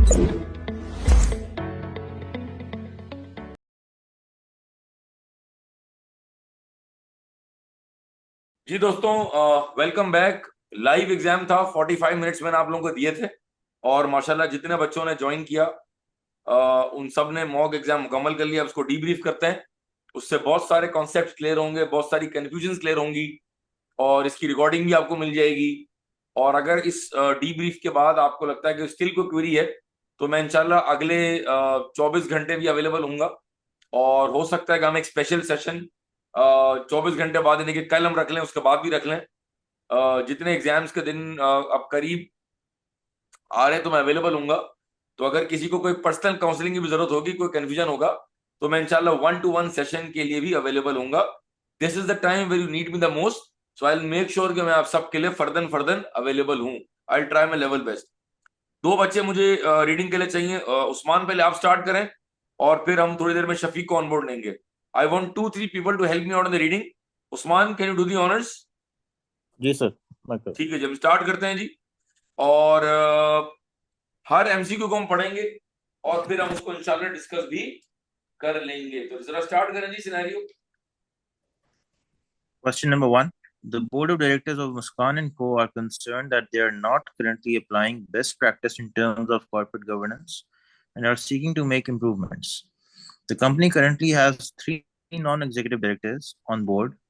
जी दोस्तों, welcome back. Live exam था, 45 minutes मैंने आप लोगों को दिए थे और माशाल्लाह जितने बच्चों ने ज्वाइन किया उन सब ने मॉक एग्जाम मुकम्मल कर लिया। अब उसको डीब्रीफ करते हैं, उससे बहुत सारे कॉन्सेप्ट क्लियर होंगे, बहुत सारी कंफ्यूजन क्लियर होंगी और इसकी रिकॉर्डिंग भी आपको मिल जाएगी। और अगर इस डीब्रीफ के बाद आपको लगता है कि स्टिल कोई क्वेरी है तो मैं इंशाल्लाह अगले 24 घंटे भी अवेलेबल हूंगा और हो सकता है कि हम एक स्पेशल सेशन 24 घंटे बाद यानी कि कल हम रख लें, उसके बाद भी रख लें। जितने एग्जाम्स के दिन अब करीब आ रहे हैं तो मैं अवेलेबल हूंगा। तो अगर किसी को कोई पर्सनल काउंसलिंग की भी जरूरत होगी, कोई कंफ्यूजन होगा, तो मैं इंशाल्लाह 1-to-1 सेशन के लिए भी अवेलेबल हूंगा। This is the time where you need me the most, so I will make sure कि मैं आप सबके लिए फर्दन फर्दन अवेलेबल हूँ। I try my level best. दो बच्चे मुझे रीडिंग के लिए चाहिए। उस्मान, पहले आप स्टार्ट करें और फिर हम थोड़ी देर में शफीक को ऑनबोर्ड लेंगे। I want 2-3 people to help me out in the reading. Usman, can you do the honours? जी सर, मैं कर। ठीक है जी, हम स्टार्ट करते हैं जी। और हर एमसीक्यू को हम पढ़ेंगे और फिर हम उसको इंशाल्लाह डिस्कस भी कर लेंगे। तो जरा स्टार्ट करें जी scenario. Question number one. The board of directors of Muskan and Co. are concerned that they are not currently applying best practice in terms of corporate governance and are seeking to make improvements. The company currently has three non-executive directors on board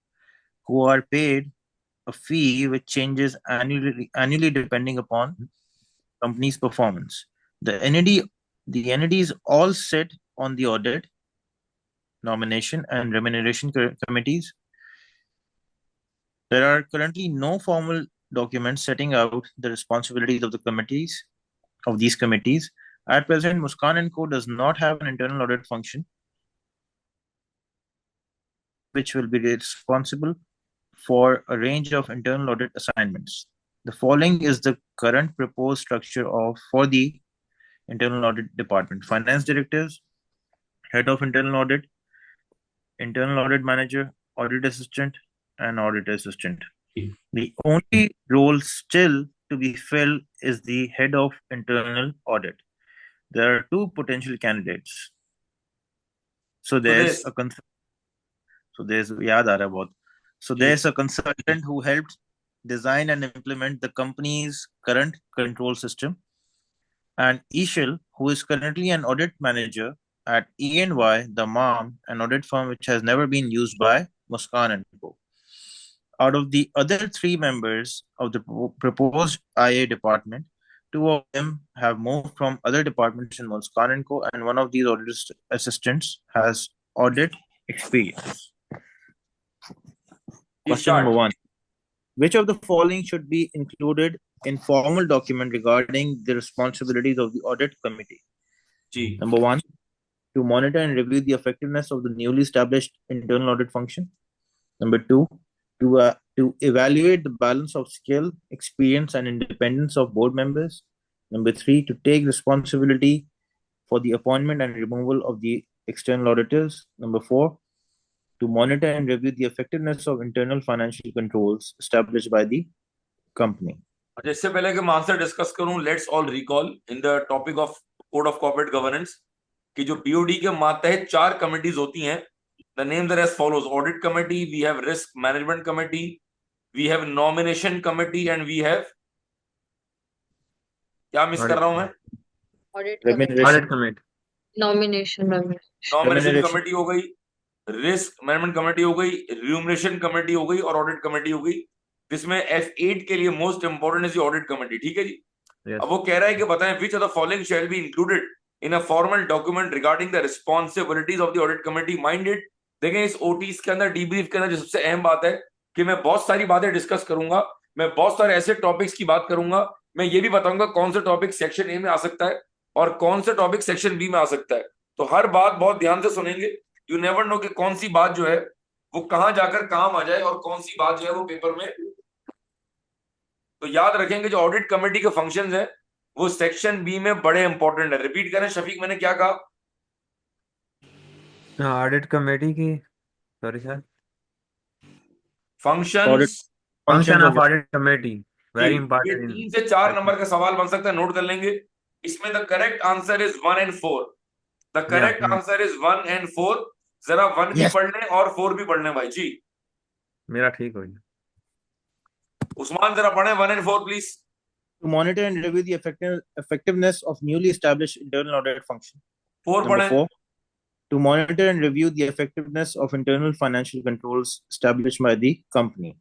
who are paid a fee which changes annually depending upon company's performance. The entities all sit on the audit, nomination, and remuneration committees. There are currently no formal documents setting out the responsibilities of these committees. At present, Muskan and Co. does not have an internal audit function, which will be responsible for a range of internal audit assignments. The following is the current proposed structure for the internal audit department: finance directors, head of internal audit manager, audit assistant, and audit assistant. The only role still to be filled is the head of internal audit. There are two potential candidates. So there's a consultant who helped design and implement the company's current control system, and Ishil, who is currently an audit manager at E&Y, the mom, an audit firm which has never been used by Muskan and Co. Out of the other three members of the proposed IA department, two of them have moved from other departments in Muskan and Co., and one of these audit assistants has audit experience. Question number one. Which of the following should be included in formal document regarding the responsibilities of the audit committee? Number one, to monitor and review the effectiveness of the newly established internal audit function. Number two, to evaluate the balance of skill, experience, and independence of board members. Number three, to take responsibility for the appointment and removal of the external auditors. Number four, to monitor and review the effectiveness of internal financial controls established by the company. अच्छा, इससे पहले कि मैं answer discuss करूं, let's all recall in the topic of code of corporate governance कि जो BOD के मातहत 4 कमिटीज होती हैं। The names are as follows: audit committee, we have risk management committee, we have nomination committee and we have, क्या मिस कर रहा हूं मैं? ऑडिट कमेटी, नॉमिनेशन कमेटी हो गई, रिस्क मैनेजमेंट कमेटी हो गई, रिम्यूनरेशन कमेटी हो गई और ऑडिट कमेटी हो गई। जिसमें F8 के लिए most important is audit committee. ठीक है जी। अब वो कह रहा है कि बताएं विच of the following shall be included in a formal document regarding the responsibilities of the audit committee. Minded देखें, इस ओटीज के अंदर, डीब्रीफ के अंदर जो सबसे अहम बात है कि मैं बहुत सारी बातें डिस्कस करूंगा, मैं बहुत सारे ऐसे टॉपिक्स की बात करूंगा, मैं ये भी बताऊंगा कौन सा टॉपिक सेक्शन ए में आ सकता है और कौन सा टॉपिक सेक्शन बी में आ सकता है। तो हर बात बहुत ध्यान से सुनेंगे। यू नेवर नो कि कौन सी बात जो है वो कहां जाकर काम आ जाए और कौन सी बात जो है वो पेपर में। तो याद रखेंगे जो ऑडिट कमेटी के फंक्शंस हैं वो सेक्शन बी में बड़े इंपॉर्टेंट है। रिपीट करें शफीक, मैंने क्या कहा? ऑडिट कमेटी की, sorry sir, function of audit committee very ये इंपॉर्टेंट। 3 से 4 नंबर का सवाल बन सकता है, नोट कर लेंगे। इसमें the correct answer is 1 and 4. The correct answer is 1 and 4. जरा 1 भी Yes. पढ़ लें और 4 भी पढ़ लें भाई जी. मेरा ठीक हो गया। उस्मान जरा पढ़ें 1 and 4 please. To monitor and review the effectiveness of newly established internal audit function. 4 Number पढ़ें. 4. To monitor and review the effectiveness of internal financial controls established by the company.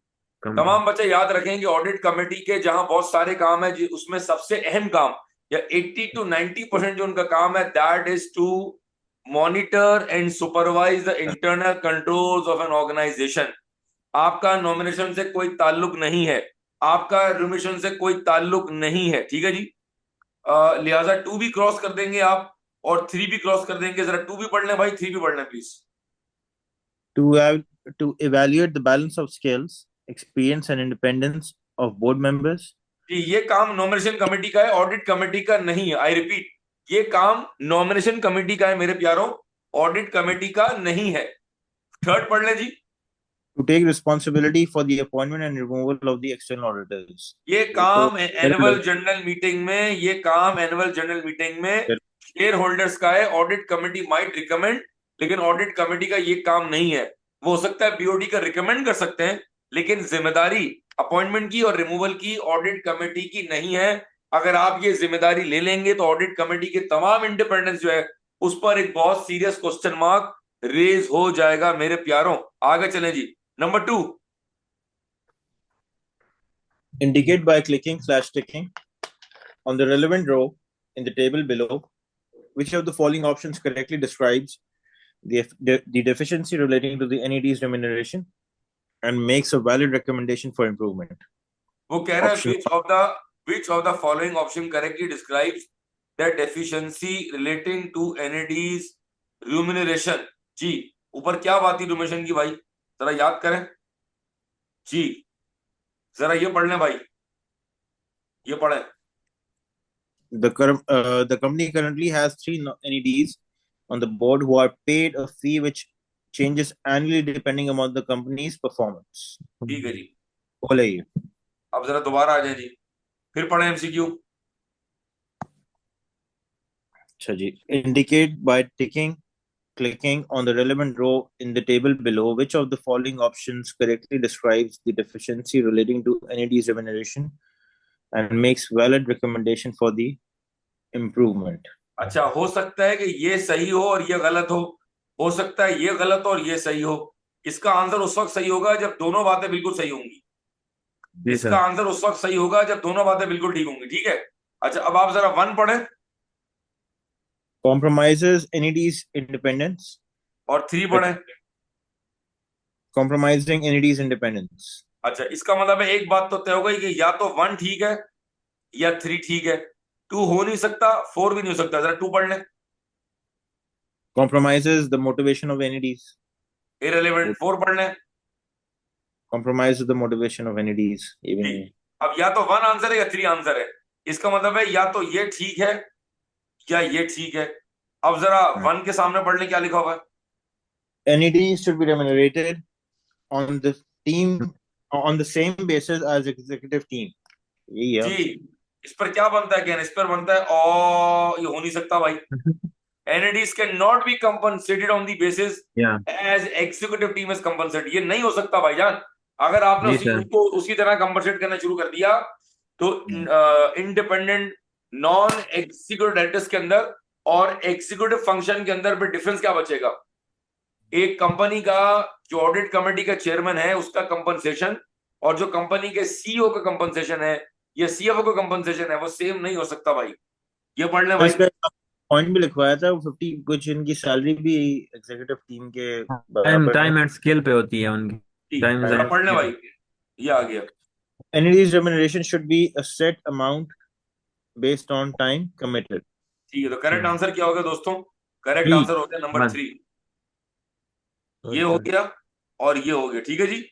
तमाम बच्चे याद रखें कि ऑडिट कमेटी के जहां बहुत सारे काम है उसमें सबसे अहम काम या 80 to 90% जो उनका काम है, that is to monitor and supervise the internal controls of an organization. आपका नॉमिनेशन से कोई ताल्लुक नहीं है, आपका रिमिशन से कोई ताल्लुक नहीं है, ठीक है जी. लिहाजा 2 भी क्रॉस कर देंगे आप और 3 भी क्रॉस कर देंगे. जरा 2 भी पढ़ लें भाई, 3 भी पढ़ लें please. To evaluate the balance of skills, experience and independence of board members. जी, ये काम नॉमिनेशन कमेटी का है, ऑडिट कमेटी का नहीं है. आई रिपीट, ये काम नॉमिनेशन कमेटी का है मेरे प्यारों, ऑडिट कमेटी का नहीं है. थर्ड पढ़ लें जी. To take responsibility for the appointment and removal of the external auditors. ये काम एनुअल जनरल मीटिंग में, ये काम एनुअल जनरल मीटिंग में शेयर होल्डर्स का है. ऑडिट कमेटी माइट रिकमेंड, लेकिन ऑडिट कमेटी का ये काम नहीं है. वो हो सकता है बीओडी का रिकमेंड कर सकते हैं, लेकिन जिम्मेदारी अपॉइंटमेंट की और रिमूवल की ऑडिट कमेटी की नहीं है. अगर आप ये जिम्मेदारी ले लेंगे तो ऑडिट कमेटी के तमाम इंडिपेंडेंस जो है उस पर एक बहुत सीरियस क्वेश्चन मार्क रेज हो जाएगा मेरे प्यारों. आगे चलें जी. Number 2. Indicate by clicking/ticking on the relevant row in the table below which of the following options correctly describes the deficiency relating to the NED's remuneration and makes a valid recommendation for improvement. वो कह रहा है which of the following option correctly describes the deficiency relating to NED's remuneration. जी, ऊपर क्या बात थी remuneration की भाई, जरा याद करें जी. जरा ये पढ़ लें भाई, ये पढ़ें. The company currently has 3 NEDs on the board who are paid a fee which changes annually depending upon the company's performance. ठीक है जी. बोले ये. अब जरा दोबारा आ जाए जी, फिर पढ़ें एमसीक्यू. अच्छा जी. Indicate by clicking on the relevant row in the table below which of the following options correctly describes the deficiency relating to NED's remuneration and makes valid recommendation for the improvement. अच्छा, हो सकता है कि ये सही हो और ये गलत हो सकता है ये गलत और ये सही हो. इसका आंसर उस वक्त सही होगा जब दोनों बातें बिल्कुल सही होंगी. इसका आंसर उस वक्त सही होगा जब दोनों बातें बिल्कुल ठीक होंगी. ठीक है. अच्छा, अब आप जरा 1 पढ़ें. Compromises NED's independence. और 3 पढ़ें. Compromising NED's independence. अच्छा, इसका मतलब है एक बात तो तय हो गई कि या तो 1 ठीक है या 3 ठीक है. 2 हो नहीं सकता, 4 भी नहीं हो सकता. जरा 2 पढ़ लें. Compromises the motivation of NEDs. Irrelevant. 4 पढ़ लें. Compromises the motivation of NEDs. Even अब या तो 1 आंसर है या 3 आंसर है. इसका मतलब है या तो ये ठीक है या ये ठीक है. अब जरा 1 के सामने पढ़ लें क्या लिखा हुआ है. NEDs should be remunerated on the same basis as executive team. जी, इस पर क्या बनता है? इस पर बनता है और ये हो नहीं सकता भाई. NEDs cannot be compensated on the basis as executive team is compensated. ये नहीं हो सकता भाईजान. अगर आपने उसको उसी तरह कंपनसेट करना शुरू कर दिया तो इंडिपेंडेंट नॉन एग्जीक्यूटिव डायरेक्टर्स के अंदर और एग्जीक्यूटिव फंक्शन के अंदर पे डिफरेंस क्या बचेगा? एक कंपनी का जो ऑडिट कमेटी का चेयरमैन है उसका कंपनसेशन और जो कंपनी के सीईओ का कंपनसेशन है या सीएफओ का कंपनसेशन है वो सेम नहीं हो सकता भाई. ये पढ़ लें भाई. पॉइंट भी लिखवाया था 50 कुछ इनकी सैलरी भी एग्जीक्यूटिव टीम के टाइम एंड स्केल पे होती है उनकी. पढ़ लें भाई, ये आ गया. NED's remuneration should be a set amount based on time committed. ठीक है, तो करेक्ट आंसर क्या होगा दोस्तों? करेक्ट आंसर हो गया नंबर 3. ये हो गया और ये हो गया. ठीक है जी.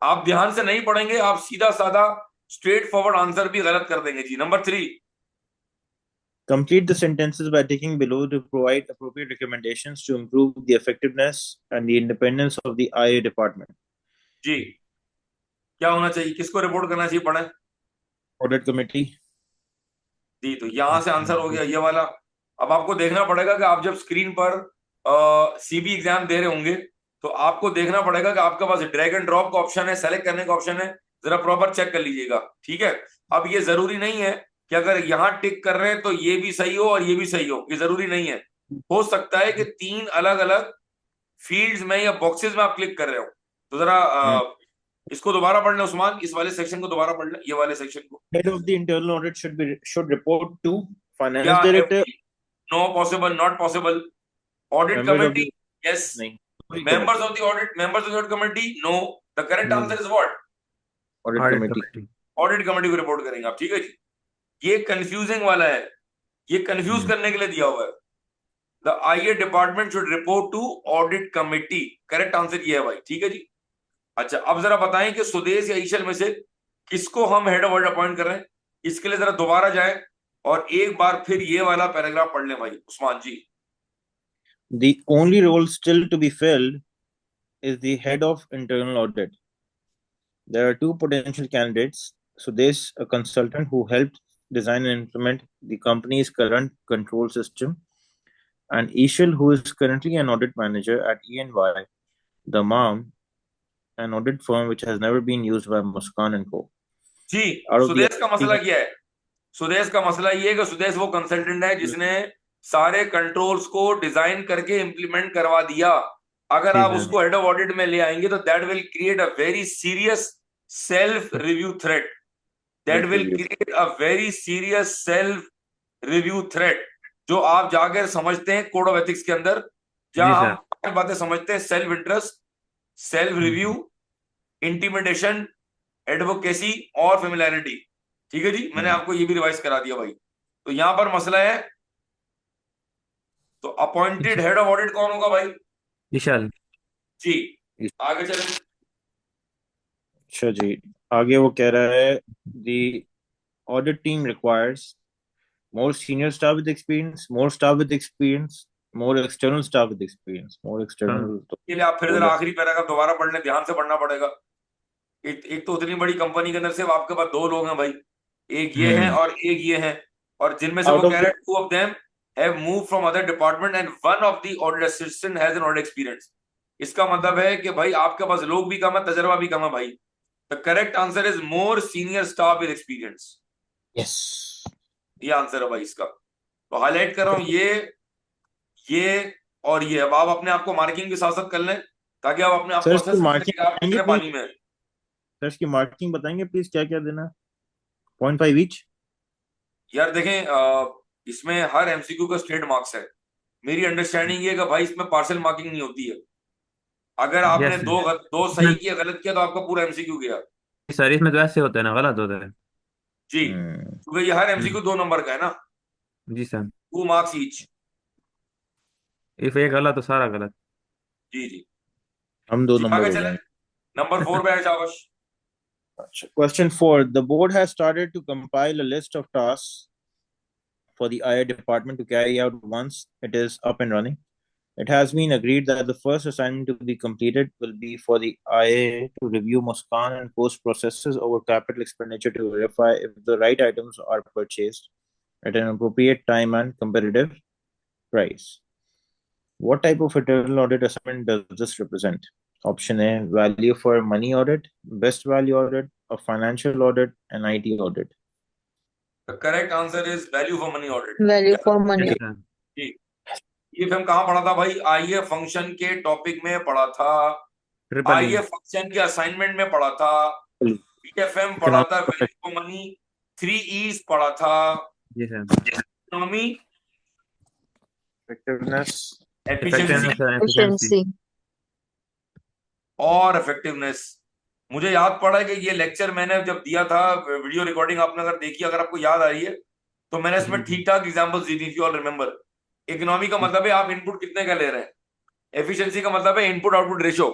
आप ध्यान से नहीं पढ़ेंगे, आप सीधा साधा स्ट्रेट फॉरवर्ड आंसर भी गलत कर देंगे जी. Number 3. Complete the sentences by ticking below to provide appropriate recommendations to improve the effectiveness and the independence of the IA department. जी, क्या होना चाहिए? किसको रिपोर्ट करना चाहिए? पढ़ें. Audit committee. जी, तो यहां से आंसर हो गया ये वाला। अब आपको देखना पड़ेगा कि आप जब स्क्रीन पर सीबी एग्जाम दे रहे होंगे तो आपको देखना पड़ेगा कि आपके पास ड्रैग एंड ड्रॉप का ऑप्शन है, सेलेक्ट करने का ऑप्शन है, जरा प्रॉपर चेक कर लीजिएगा, ठीक है। अब ये जरूरी नहीं है कि अगर यहाँ टिक कर रहे हैं तो ये भी सही हो और ये भी सही हो, ये जरूरी नहीं है। हो सकता है कि 3 अलग अलग फील्ड्स में या बॉक्सेस में आप क्लिक कर रहे हो। तो जरा इसको दोबारा पढ़ लें उस्मान, इस वाले सेक्शन को दोबारा पढ़ लें, ये वाले सेक्शन को। Head of the internal audit should report to finance क्या director. No possible, not possible. Audit Members of committee, the yes. नहीं, members of the audit, members of the audit committee, no. The correct answer is what? audit audit committee. Committee. Audit committee को report करेंगे आप, ठीक है जी। ये confusing वाला है, ये कंफ्यूज करने के लिए दिया हुआ है। The IA department should report to audit committee, correct answer ये है भाई, ठीक है जी। अच्छा, अब जरा बताएं कि सुदेश या ईशल में से किसको हम हेड ऑफ ऑडिट अपॉइंट कर रहे हैं। इसके लिए जरा दोबारा जाएं और एक बार फिर ये वाला पैराग्राफ पढ़ लें भाई उस्मान जी। The only role still to be filled is the head of internal audit. There are 2 potential candidates. Sudesh, a consultant who helped design and implement the company's current control system, and Ishal, who is currently an audit manager at EY, the MAM, an audit firm which has never been used by Muskan and Co. Ji, Out of the Sudesh का मसला क्या है? सुदेश का मसला ये है कि सुदेश वो कंसल्टेंट है जिसने सारे कंट्रोल्स को डिजाइन करके इंप्लीमेंट करवा दिया। अगर आप उसको हेड ऑफ ऑडिट में ले आएंगे तो that will create a very serious self review threat, that will create a very serious self review threat, जो आप जाकर समझते हैं कोड ऑफ एथिक्स के अंदर, जहां हम बातें समझते हैं, self interest, self review, intimidation, advocacy और फेमिलियरिटी, ठीक है जी। मैंने आपको ये भी रिवाइज करा दिया भाई। तो यहां पर मसला है, तो अपॉइंटेड हेड ऑफ ऑडिट कौन होगा भाई? विशाल जी, आगे चलें। अच्छा जी, आगे वो कह रहा है the audit team requires more senior staff with experience, more staff with experience, more external staff with experience, more external. ये आप फिर जरा आखिरी पैराग्राफ दोबारा पढ़ लें, ध्यान से पढ़ना पड़ेगा। एक तो उतनी बड़ी कंपनी के अंदर सिर्फ आपके पास 2 लोग हैं भाई, एक ये हैं और एक ये हैं, और जिनमें से वो कह रहे हैं 2 of them have moved from other department and one of the audit assistant has an audit experience। इसका मतलब है कि भाई आपके पास लोग भी कम है, तजर्बा भी कम है भाई। The correct answer is more senior staff with experience. Yes. ये आंसर है भाई इसका। तो हाईलाइट कर रहा हूं ये और ये। अब आप अपने आप को मार्किंग के साथ साथ कर लें ताकि आप अपने आप को assess कर सकें कि आप कितने पानी में हैं। सर इसकी मार्किंग बताएंगे प्लीज, क्या क्या देना? 0.5 ईच। यार देखें, इसमें हर एमसीक्यू का स्ट्रेट मार्क्स है। मेरी अंडरस्टैंडिंग ये है कि भाई इसमें पार्शियल मार्किंग नहीं होती है। अगर आपने दो सही किया, गलत किया, तो आपका पूरा एमसीक्यू गया। सर इसमें तो ऐसे होता है ना, गलत होता है जी, क्योंकि ये हर एमसीक्यू 2 नंबर का है ना। जी सर, 2 मार्क्स ईच। इफ एक गलत तो सारा गलत। जी जी, हम 2 जी, नंबर आगे हो चलें। जाएंगे। नंबर 4 पे है शाबाश। Question 4. The board has started to compile a list of tasks for the IA department to carry out once it is up and running. It has been agreed that the first assignment to be completed will be for the IA to review Muskan and post processes over capital expenditure to verify if the right items are purchased at an appropriate time and competitive price. What type of internal audit assignment does this represent? Option A, value for money audit, best value audit, a financial audit, and IT audit. The correct answer is value for money audit। Value for money। जी, ये हम कहाँ पढ़ा था भाई? आईए function के topic में पढ़ा था, आईए फंक्शन के असाइनमेंट में पढ़ा था, बीएफएम पढ़ा था, वैल्यू फॉर मनी, 3 E's पढ़ा था, इकोनॉमी, Effectiveness, efficiency और इफेक्टिवनेस। मुझे याद पड़ा कि ये लेक्चर मैंने जब दिया था, वीडियो रिकॉर्डिंग आपने अगर देखी, अगर आपको याद आ रही है, तो मैंने इसमें ठीक ठाक एग्जांपल्स दी थी, if you all remember. Economy का मतलब है आप इनपुट कितने का ले रहे हैं, एफिशिएंसी का मतलब है इनपुट आउटपुट रेशियो,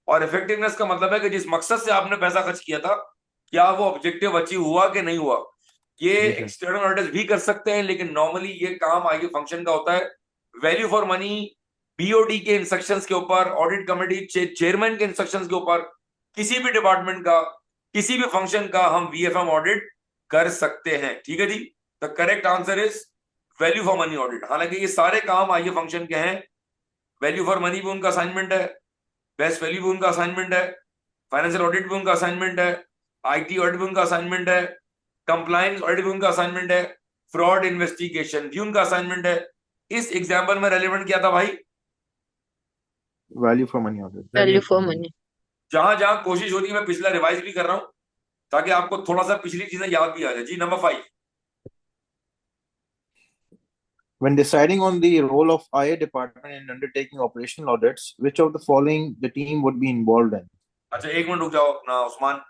और इफेक्टिवनेस का मतलब है कि जिस मकसद से आपने पैसा खर्च किया था, क्या वो ऑब्जेक्टिव अचीव हुआ कि नहीं हुआ। ये एक्सटर्नल ऑडिटर्स भी कर सकते हैं, लेकिन नॉर्मली ये काम आगे फंक्शन का होता है। वैल्यू फॉर मनी बीओडी के इंस्ट्रक्शंस के ऊपर, ऑडिट कमेटी चेयरमैन के इंस्ट्रक्शंस के ऊपर, किसी भी डिपार्टमेंट का, किसी भी फंक्शन का हम वीएफएम ऑडिट कर सकते हैं, ठीक है जी। The correct answer is value for money audit. हालांकि ये सारे काम आइए फंक्शन के हैं, वैल्यू फॉर मनी भी उनका असाइनमेंट है, बेस्ट वैल्यू भी उनका असाइनमेंट है, फाइनेंशियल ऑडिट भी उनका असाइनमेंट है, आईटी ऑडिट भी उनका असाइनमेंट है, कंप्लायंस ऑडिट भी उनका असाइनमेंट है, फ्रॉड इन्वेस्टिगेशन भी उनका असाइनमेंट है। इस एग्जाम्पल में रेलिवेंट क्या था भाई? Value for money audit. Value for money. जहां जहां कोशिश होती है मैं पिछला रिवाइज भी कर रहा हूं ताकि आपको थोड़ा सा पिछली चीजें याद भी आ जाए। जी number 5। When deciding on the role of IA department in undertaking operational audits, which of the following the team would be involved in? अच्छा एक मिनट रुक जाओ ना उस्मान,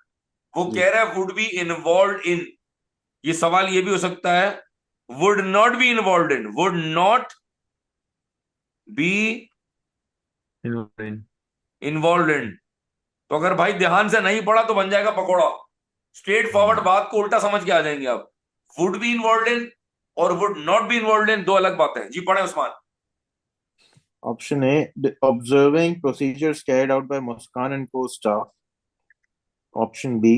वो जी। कह रहा है वुड बी इन्वॉल्व इन। ये सवाल ये भी हो सकता है would not be involve in, would not be involve involve in. तो अगर भाई ध्यान से नहीं पढ़ा तो बन जाएगा पकौड़ा। स्ट्रेट फॉरवर्ड बात को उल्टा समझ के आ जाएंगे आप। वुड बी इन्वॉल्व इन और would not be involve in दो अलग बातें हैं। जी पढ़े Usman. Option A, observing procedures carried out by Muskan and Co staff. Option B,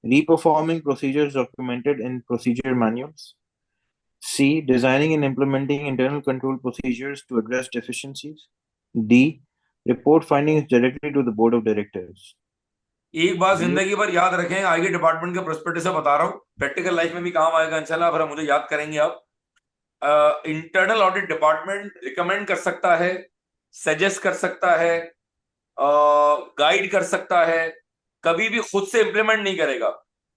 reperforming procedures documented in procedure manuals. C, designing and implementing internal control procedures to address deficiencies. D, report findings directly to the board of directors. एक बात जिंदगी भर याद रखें, आगे department के prospective से बता रहा हूं, प्रैक्टिकल लाइफ में भी काम आएगा इंशाल्लाह, अगर मुझे याद करेंगे आप। इंटरनल ऑडिट डिपार्टमेंट रिकमेंड कर सकता है, सजेस्ट कर सकता है, गाइड कर सकता है, कभी भी खुद से इंप्लीमेंट नहीं करेगा।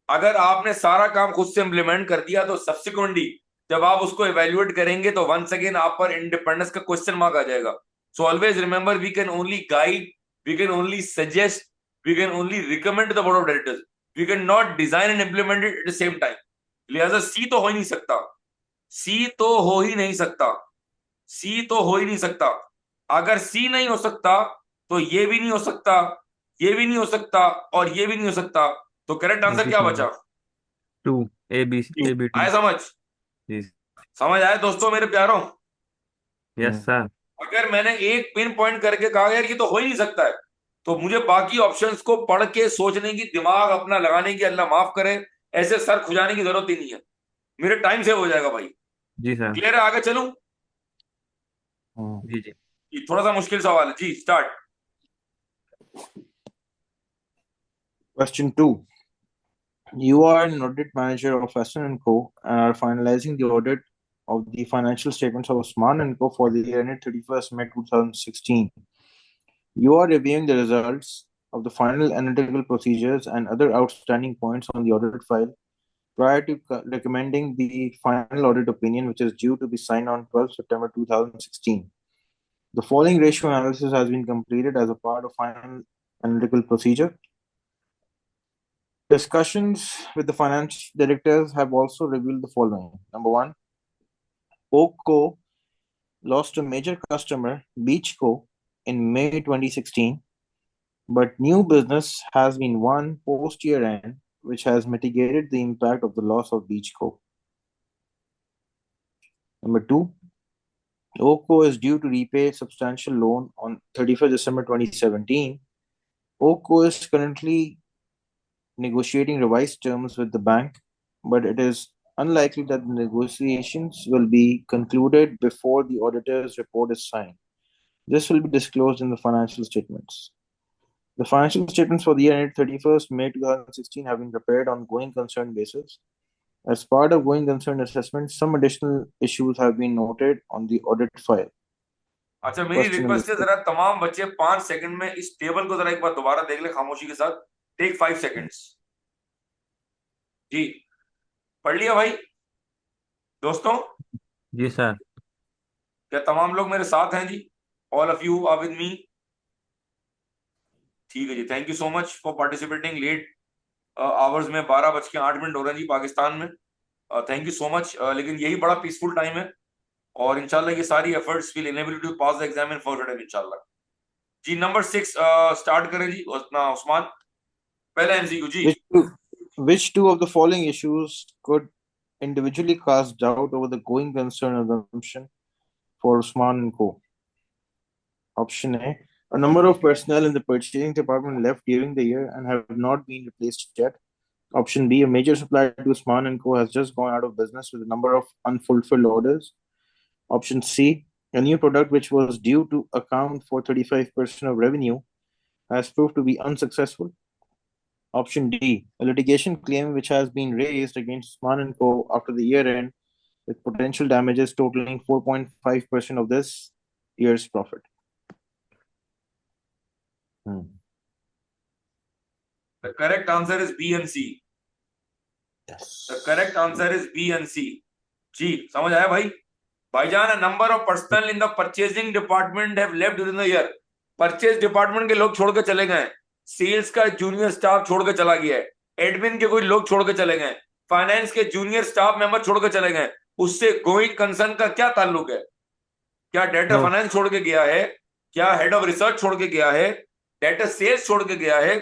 अगर आपने सारा काम खुद से इंप्लीमेंट कर दिया तो सब्सिक्वेंटली जब आप उसको इवेल्युएट करेंगे तो वंस अगेन आप पर इंडिपेंडेंस का क्वेश्चन मार्क आ जाएगा। So always remember, we can only guide, we can only suggest, we can only recommend to the board of directors, we can not design and implement it at the same time। लिहाजा सी तो हो ही नहीं सकता, सी तो हो ही नहीं सकता, सी तो हो ही नहीं सकता। अगर सी नहीं हो सकता तो ये भी नहीं हो सकता, ये भी नहीं हो सकता और ये भी नहीं हो सकता। तो करेक्ट आंसर क्या बचा? 2 A B T। आया समझ? जी समझ आया दोस्तों मेरे प्यारों? Yes sir. अगर मैंने एक पिन पॉइंट करके कहा यार ये तो हो ही नहीं सकता है, तो मुझे बाकी ऑप्शंस को पढ़ के सोचने की, दिमाग अपना लगाने की, अल्लाह माफ करे, ऐसे सर खुजाने की जरूरत ही नहीं है। मेरे टाइम सेव हो जाएगा भाई। जी सर। क्लियर है? आगे चलूं? जी जी। ये थोड़ा सा मुश्किल सवाल है जी, start. Question 2. You are an audit manager of Aston & Co. and are finalizing the audit of the financial statements of Osman & Co. for the year ended 31st May 2016. You are reviewing the results of the final analytical procedures and other outstanding points on the audit file prior to recommending the final audit opinion, which is due to be signed on 12 September 2016. The following ratio analysis has been completed as a part of final analytical procedure. Discussions with the finance directors have also revealed the following. Number 1, Oak Co. lost a major customer, Beach Co. in May 2016, but new business has been won post year end, which has mitigated the impact of the loss of Beach Co. Number 2, Oak Co. is due to repay substantial loan on 31st December 2017. Oak Co. is currently negotiating revised terms with the bank, but it is unlikely that the negotiations will be concluded before the auditor's report is signed. This will be disclosed in the financial statements. The financial statements for the year ended 31st May 2016 have been prepared on going concern basis. As part of going concern assessment, some additional issues have been noted on the audit file. अच्छा मेरी request है, जरा तमाम बच्चे 5 second में इस table को जरा एक बार दोबारा देख ले खामोशी के साथ। Take 5 seconds. जी पढ़ लिया भाई दोस्तों? जी सर। क्या तमाम लोग मेरे साथ हैं जी? All of you are with me? ठीक है जी, thank you so much for participating late hours में। 12:08 हो रहे हैं जी पाकिस्तान में। Thank you so much. लेकिन यही बड़ा पीसफुल टाइम है और इंशाल्लाह ये सारी efforts will enable you to pass the exam in first time इंशाल्लाह। जी नंबर 6 स्टार्ट करें जी उस्मान, पहला एमसीक्यू जी। Which two of the following issues could individually cast doubt over the going concern assumption for Usman & Co.? Option A, a number of personnel in the purchasing department left during the year and have not been replaced yet. Option B, a major supplier to Usman and Co has just gone out of business with a number of unfulfilled orders. Option C, a new product which was due to account for 35% of revenue has proved to be unsuccessful. Option D, a litigation claim which has been raised against Usman and Co after the year end with potential damages totaling 4.5% of this year's profit. The correct answer is B and C. Yes. The correct answer is B and C. जी समझ आया भाई? भाईजान, a number of personnel in the purchasing department have left during the year. Purchase department के लोग छोड़ के चले गए, सेल्स का जूनियर स्टाफ छोड़ के चला गया है, एडमिन के कोई लोग छोड़ के चले गए, फाइनेंस के जूनियर स्टाफ मेंबर छोड़ के चले गए. उससे गोइंग कंसर्न का क्या ताल्लुक है? क्या डेटा No. फाइनेंस छोड़ के गया है? क्या हेड ऑफ रिसर्च छोड़ के गया है? डेटा सेल्स छोड़ के गया है?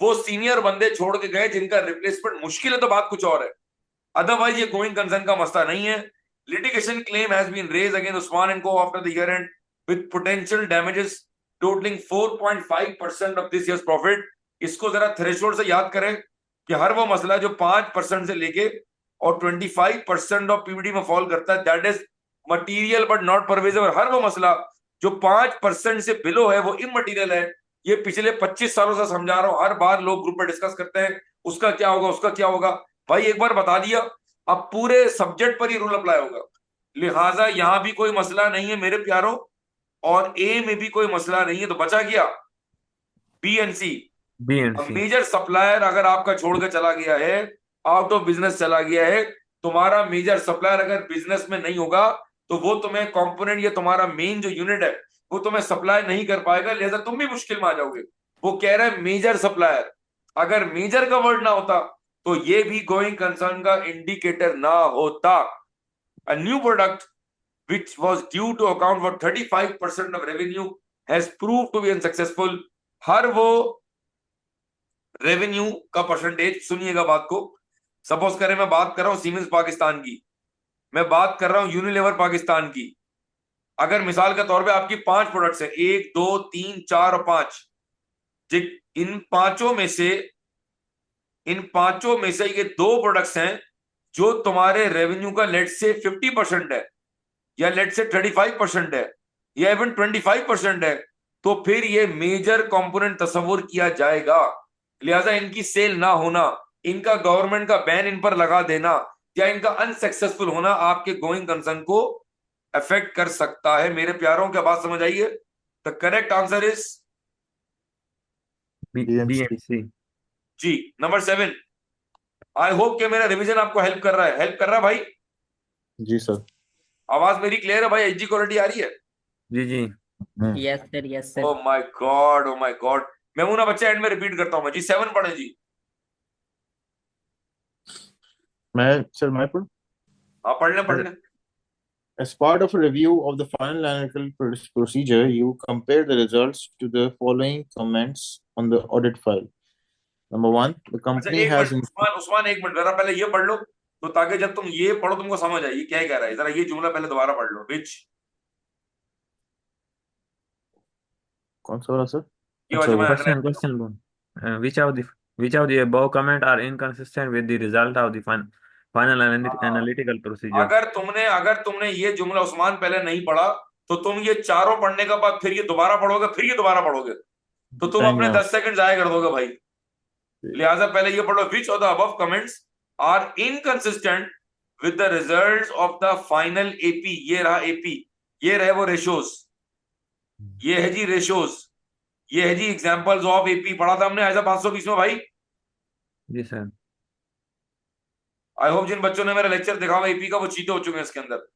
वो सीनियर बंदे छोड़ के गए जिनका रिप्लेसमेंट मुश्किल है, तो बात कुछ और है. अदरवाइज ये गोइंग कंसर्न का मसला नहीं है. Litigation claim has been raised against Usman and Co after the year end with potential damages totaling 4.5% of this year's profit. इसको जरा थ्रेशोल्ड से याद करें कि हर वो मसला जो 5% से लेके और 25% ऑफ पीबीडी में फॉल करता है, that is material but not pervasive. और हर वो मसला जो 5% से बिलो है वो इमटीरियल है. ये पिछले 25 सालों से समझा रहा हूं, हर बार लोग ग्रुप में डिस्कस करते हैं उसका क्या होगा, उसका क्या होगा. भाई एक बार बता दिया, अब पूरे सब्जेक्ट पर ही रूल अप्लाई होगा. लिहाजा यहां भी कोई मसला नहीं है मेरे प्यारों, और ए में भी कोई मसला नहीं है. तो बचा गया B and C. B and C. Major supplier अगर आपका छोड़ के चला गया है, आउट ऑफ बिजनेस चला गया है, तुम्हारा मेजर सप्लायर अगर बिजनेस में नहीं होगा तो वो तुम्हें कंपोनेंट, ये तुम्हारा मेन जो यूनिट है वो तुम्हें सप्लाई नहीं कर पाएगा, लिहाजा तुम भी मुश्किल में आ जाओगे. वो कह रहा है मेजर सप्लायर. अगर मेजर का वर्ड ना होता तो ये भी गोइंग कंसर्न का इंडिकेटर ना होता. A new product which was due to account for 35% of revenue has proved to be unsuccessful. हर वो रेवेन्यू का परसेंटेज, सुनिएगा बात को. सपोज करें मैं बात कर रहा हूं सीमेंस पाकिस्तान की, मैं बात कर रहा हूं यूनिलीवर पाकिस्तान की. अगर मिसाल के तौर पे आपकी 5 प्रोडक्ट्स है, 1 2 3 4 और 5, इन पांचों में से ये 2 प्रोडक्ट्स हैं जो तुम्हारे रेवेन्यू का लेट से 50% है, या लेट से 35% है, या इवन 25% है, तो फिर ये मेजर कंपोनेंट तस्वुर किया जाएगा. लिहाजा इनकी सेल ना होना, इनका गवर्नमेंट का बैन इन पर लगा देना, या इनका अनसक्सेसफुल होना आपके गोइंग कंसर्न को अफेक्ट कर सकता है. मेरे प्यारों, क्या बात समझ आइए? The correct answer is B and C. जी. नंबर 7. आई होप कि मेरा रिवीजन आपको हेल्प कर रहा है. हेल्प कर रहा है भाई? जी सर. आवाज मेरी क्लियर है भाई? एचडी क्वालिटी आ रही है? जी. Yes, sir. Yes, sir. Oh my God, oh my God. मैं हूं ना बच्चा, एंड में रिपीट करता हूं मैं जी. 7 पढ़े जी. मैं पढ़. हाँ पढ़ लें. As part of a review of the final analytical procedure, you compare the results to the following comments on the audit file. Number 1, the अच्छा company एक has मिनट उस्मान, एक मिनट जरा पहले ये पढ़ लो, तो ताकि जब तुम ये पढ़ो तुमको समझ आए ये क्या कह रहा है. जरा ये जुमला पहले दोबारा पढ़ लो. विच, कौन सा वाला सर? ये वाला मैं Question 1. Which of the above comment are inconsistent with the result of the final analytical procedure? अगर तुमने ये जुमला उस्मान पहले नहीं पढ़ा तो तुम ये चारों पढ़ने के बाद फिर ये दोबारा पढ़ोगे, फिर ये दोबारा पढ़ोगे, तो तुम अपने 10 सेकंड जाया कर दोगे भाई. लिहाजा पहले ये पढ़ो. Which of the above comments are inconsistent with the results of the final AP. ये रहा एपी, ये रहे वो रेशोज, ये है जी रेशोज, ये है जी एग्जांपल्स ऑफ एपी. पढ़ा था हमने ऐसा 520 में भाई. जी सर. आई होप जिन बच्चों ने मेरा लेक्चर देखा हुआ एपी का वो चीटे हो चुके हैं इसके अंदर.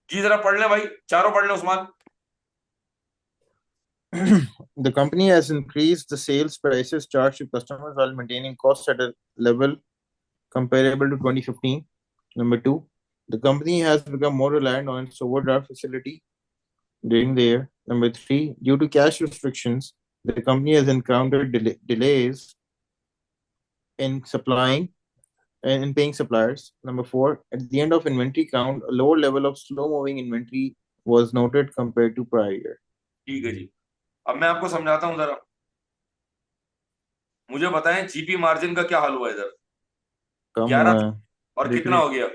जी जरा पढ़ लें भाई, चारों पढ़ लें Usman. The company has increased the sales prices charged to customers while maintaining costs at a level comparable to 2015. Number 2, the company has become more reliant on its overdraft facility during the year. Number 3, due to cash restrictions, the company has encountered delays in paying suppliers. Number 4, at the end of inventory count, a lower level of slow-moving inventory was noted compared to prior year. ठीक है जी. अब मैं आपको समझाता हूं जरा. मुझे बताएं जीपी मार्जिन का क्या हाल हुआ इधर. कम 11 हुआ है। और कितना डिक्रीज हो गया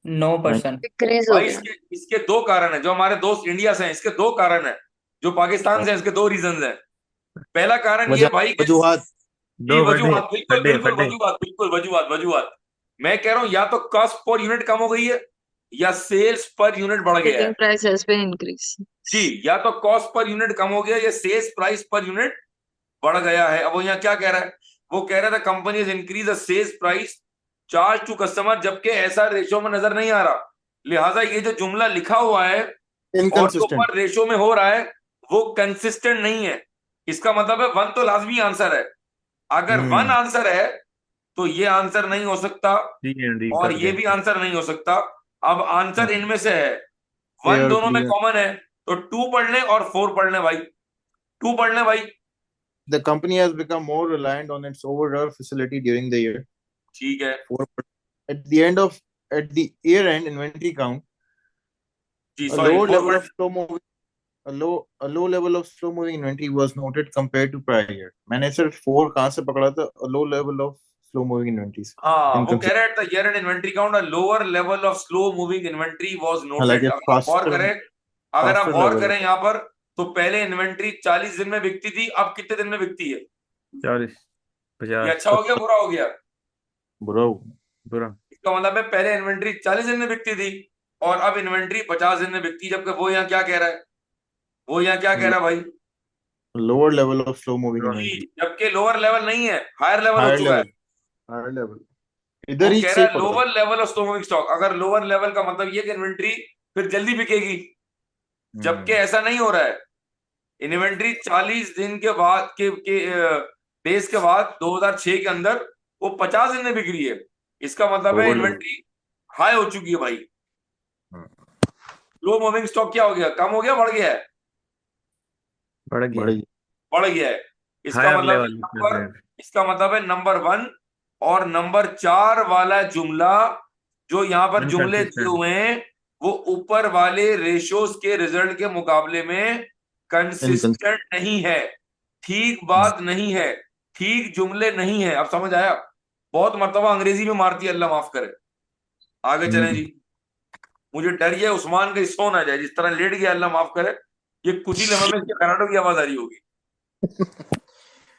9%। डिक्रीज हो भाई? गया। इसके इसके दो कारण है, जो हमारे दोस्त इंडिया से हैं इसके दो कारण है, जो पाकिस्तान से हैं इसके दो रीजन है। पहला कारण ये वजह भाई कि वजूहात। जी दो गड्ढे वजूहत, बिल्कुल खड्डे बिल्कुल खड्डे वजूहत, बिल्कुल वजूहत वजूहत। मैं कह रहा हूं या तो कॉस्ट पर यूनिट कम हो गई है या सेल्स पर यूनिट बढ़ गया है। Selling price has been increase. जी, या तो कॉस्ट पर यूनिट कम हो गया या सेल्स प्राइस पर यूनिट बढ़ गया है। अब वो यहाँ क्या कह रहा है? वो कह रहा था company increase the sales price charge to customer, जबकि ऐसा रेशो में नजर नहीं आ रहा। लिहाजा ये जो जुमला लिखा हुआ है और जो इनकंसिस्टेंट। ऊपर रेशो में हो रहा है वो कंसिस्टेंट नहीं है। इसका मतलब है वन तो लाजमी आंसर है। अगर वन हम्म आंसर है तो ये आंसर नहीं हो सकता सी एंड डी और कट ये गए। भी आंसर नहीं हो सकता। अब आंसर इनमें से है, ए वन और दोनों में बी। कॉमन है, तो टू पढ़ लें और फोर पढ़ लें भाई, टू पढ़ लें भाई। The company has become more reliant on its overall facility during the year. ठीक है For at the end of at the year end inventory count, जी, a sorry lower for level पढ़ of slow moving a low level of slow moving inventory was noted compared to prior year. मैंने सिर्फ 4 कहाँ से पकड़ा था? A low level of slow moving inventories. हाँ, वो कह Inconsistent. रहे हैं year and inventory count lower level of slow moving inventory was हालांकि नोटेड। अगर आप गौर करें, अगर आप faster गौर level. करें यहाँ पर, तो पहले इन्वेंट्री 40 दिन में बिकती थी, अब कितने दिन में बिकती है? 40 ये 50 अच्छा हो गया बुरा हो गया? Bro, बुरा। इसका मतलब है पहले इन्वेंट्री 40 दिन में बिकती थी और अब इन्वेंट्री 50 दिन में बिकती है। जबकि वो यहाँ क्या कह रहा है? वो यहाँ क्या कह रहा है भाई? lower level of slow moving बुरा। जी, inventory. जबकि लोअर लेवल नहीं है, हायर लेवल हो Higher चुका है। level. Higher level. वो इधर ही कह रहा से है पकड़ो. Lower level of slow moving stock. अगर लोअर लेवल का मतलब ये कि इन्वेंट्री फिर जल्दी बिकेगी, जबकि ऐसा नहीं हो रहा है। इन्वेंट्री 40 दिन के बाद डेज के बाद 2006 के अंदर वो 50 दिन में बिक रही है। इसका मतलब है Lower level. इन्वेंट्री हाई हो चुकी है भाई। हम्म, लो मूविंग स्टॉक क्या हो गया? कम हो गया, बढ़ गया है? बढ़ गया। बढ़ी. बढ़ गया है। इसका हायर मतलब है लेवल यहाँ पर, इसका मतलब है नंबर 1 और नंबर 4 वाला जुमला जो यहाँ पर जुमले दिए इनकंसिस्टेंट। हुए हैं वो ऊपर वाले रेशोज के रिजल्ट के मुकाबले में Inconsistent. कंसिस्टेंट नहीं है, ठीक बात नहीं है, ठीक जुमले नहीं है। अब समझ आया? बहुत मर्तबा अंग्रेजी में मारती है, अल्लाह माफ करे। आगे चलें जी। मुझे डर ये उस्मान का सो ना जाए, जिस तरह लेट गया अल्लाह माफ करे, ये कुछ ही लम्हे में इसके खराटों की आवाज आ रही होगी।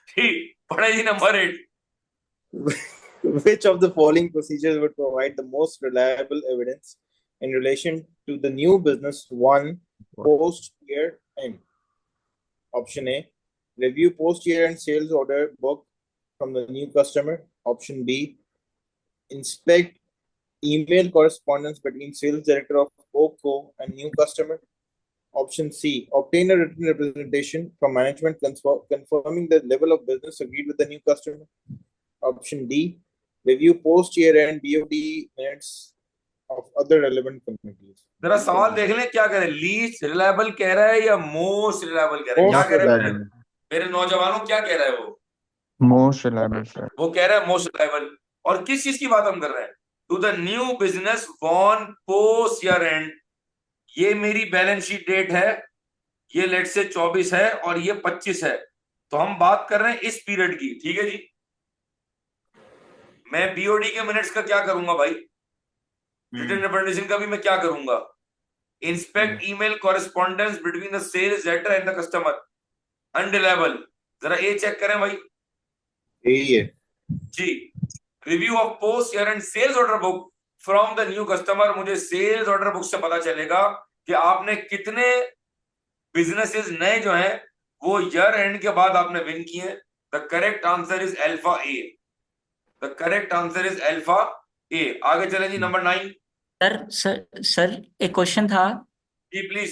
ठीक, पढ़े जी number 8। Which of the following procedures would provide the most reliable evidence in relation to the new business one post year end? Option A, review post year end sales order book from the new customer. Option B, inspect email correspondence between sales director of OCO and new customer. Option C, obtain a written representation from management confirming the level of business agreed with the new customer. Option D, review post year end BOD minutes of other relevant committees. जरा सवाल देख लें क्या कह रहे हैं। Least reliable कह रहा है या मोस्ट रिलायबल कह रहा है? क्या Most कह रहे हैं reliable. मेरे नौजवानों? क्या कह रहा है वो? Most reliable sir. वो कह रहा है मोस्ट रिलायबल। और किस चीज की बात हम कर रहे हैं? To the new business won post year end. ये मेरी बैलेंस शीट डेट है, ये लेट से 24 है और ये 25 है, तो हम बात कर रहे हैं इस पीरियड की। ठीक है जी। मैं बीओडी के मिनट्स का क्या करूंगा भाई? रिटन रिप्रेजेंटेशन का भी मैं क्या करूंगा? Inspect email correspondence between the sales letter and the customer, unreliable. जरा ये चेक करें भाई। यही है जी, review of post year end sales order book from the new customer. मुझे सेल्स ऑर्डर बुक से पता चलेगा कि आपने कितने बिजनेसेस नए जो हैं वो ईयर एंड के बाद आपने विन किए। The correct answer is alpha A. The correct answer is alpha A. आगे चलें जी, नंबर 9। सर एक क्वेश्चन था। जी प्लीज।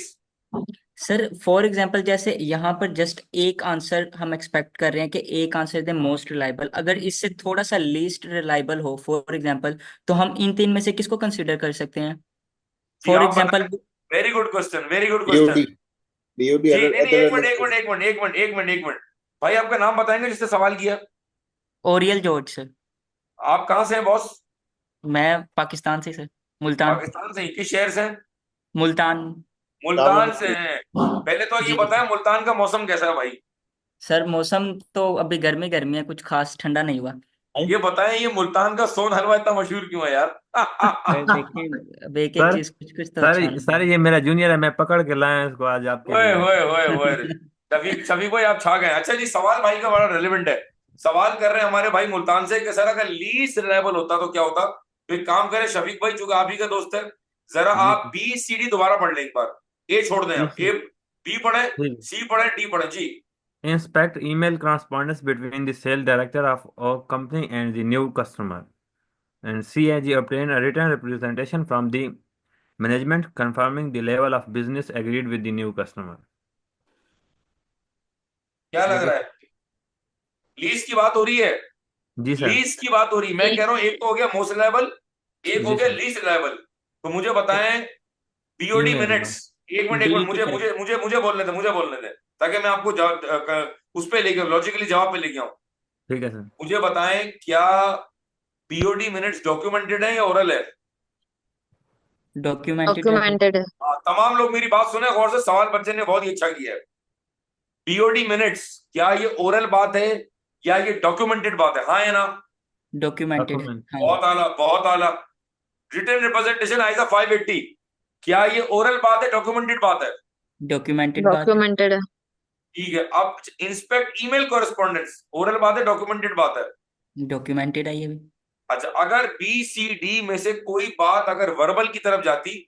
सर फॉर एग्जांपल जैसे यहाँ पर जस्ट एक आंसर हम एक्सपेक्ट कर रहे हैं कि एक आंसर दे मोस्ट रिलायबल, अगर इससे थोड़ा सा लीस्ट रिलायबल हो फॉर एग्जांपल, तो हम इन तीन में से किसको कंसीडर कर सकते हैं? जी फॉर आप एग्जांपल बताएं। Very good question, very good BOD. Question. BOD जी other नहीं नहीं, other एक मिनट एक relevant. मिनट एक मिनट एक मिनट एक मिनट एक मिनट। भाई आपका नाम बताएंगे जिससे सवाल किया? Oryol George sir. आप कहाँ से हैं बॉस? मैं पाकिस्तान से सर, मुल्तान। पाकिस्तान से ही? किस शहर से हैं? मुल्तान। मुल्तान से हैं। पहले तो ये जी बताएं मुल्तान का मौसम कैसा है भाई? सर, मौसम तो अभी गर्मी गर्मी है, कुछ खास ठंडा नहीं हुआ। ये बताएं, ये मुल्तान का सोन हलवा इतना मशहूर क्यों है यार? देखिए अब एक एक सर चीज कुछ कुछ तो सर अच्छा सर ये मेरा जूनियर है, मैं पकड़ के लाया इसको आज आपके ओए लिए। ओए ओए ओए, शफीक शफीक भाई आप छा गए। अच्छा जी, सवाल भाई का बड़ा रेलिवेंट है। सवाल कर रहे हैं हमारे भाई मुल्तान से कि सर अगर लीस्ट रिलायबल होता तो क्या होता। तो एक काम करें शफीक भाई, चूंकि आप ही का दोस्त है, जरा जी आप बी सी डी दोबारा पढ़ लें एक बार। ए छोड़ दें, आप ए, बी पढ़े, ठीक। सी पढ़े, डी पढ़े जी। Inspect email correspondence between the sales director of our company and the new customer. And CAG obtain a written representation from the management confirming the level of business agreed with the new customer. क्या लग रहा है? Lease की बात हो रही है, जी सर। लीज की बात हो रही है। मैं कह रहा हूं एक तो हो गया मोस्ट रिलायबल, एक हो जी गया सर। Least reliable. तो मुझे बताएं बीओडी ईमेल मिनट्स। एक डी मिनट, की मुझे तरफ। मुझे मुझे मुझे बोलने दे, मुझे बोलने दे, ताकि मैं आपको उस पे लेके लॉजिकली जवाब पे लेके आऊं। ठीक है सर। मुझे बताएं क्या बीओडी मिनट्स डॉक्यूमेंटेड है या ओरल है? डॉक्यूमेंटेड है। डॉक्यूमेंटेड है। हाँ, तमाम लोग मेरी बात सुने गौर से, सवाल बच्चे ने बहुत ही अच्छा किया है। बीओडी मिनट्स, क्या ये ओरल बात है या ये डॉक्यूमेंटेड बात है? हाँ या ना? डॉक्यूमेंटेड है। डॉक्यूमेंट। हाँ बहुत आला, बहुत आला। रिटन रिप्रेजेंटेशन आएगा 580। क्या ये ओरल बात है, डॉक्यूमेंटेड बात है? डॉक्यूमेंटेड बात है। डॉक्यूमेंटेड है। ठीक है। अब इंस्पेक्ट ईमेल कॉरेस्पॉन्डेंस, ओरल बात है, डॉक्यूमेंटेड बात है? डॉक्यूमेंटेड है ये भी। अच्छा, अगर बी सी डी में से कोई बात अगर वर्बल की तरफ जाती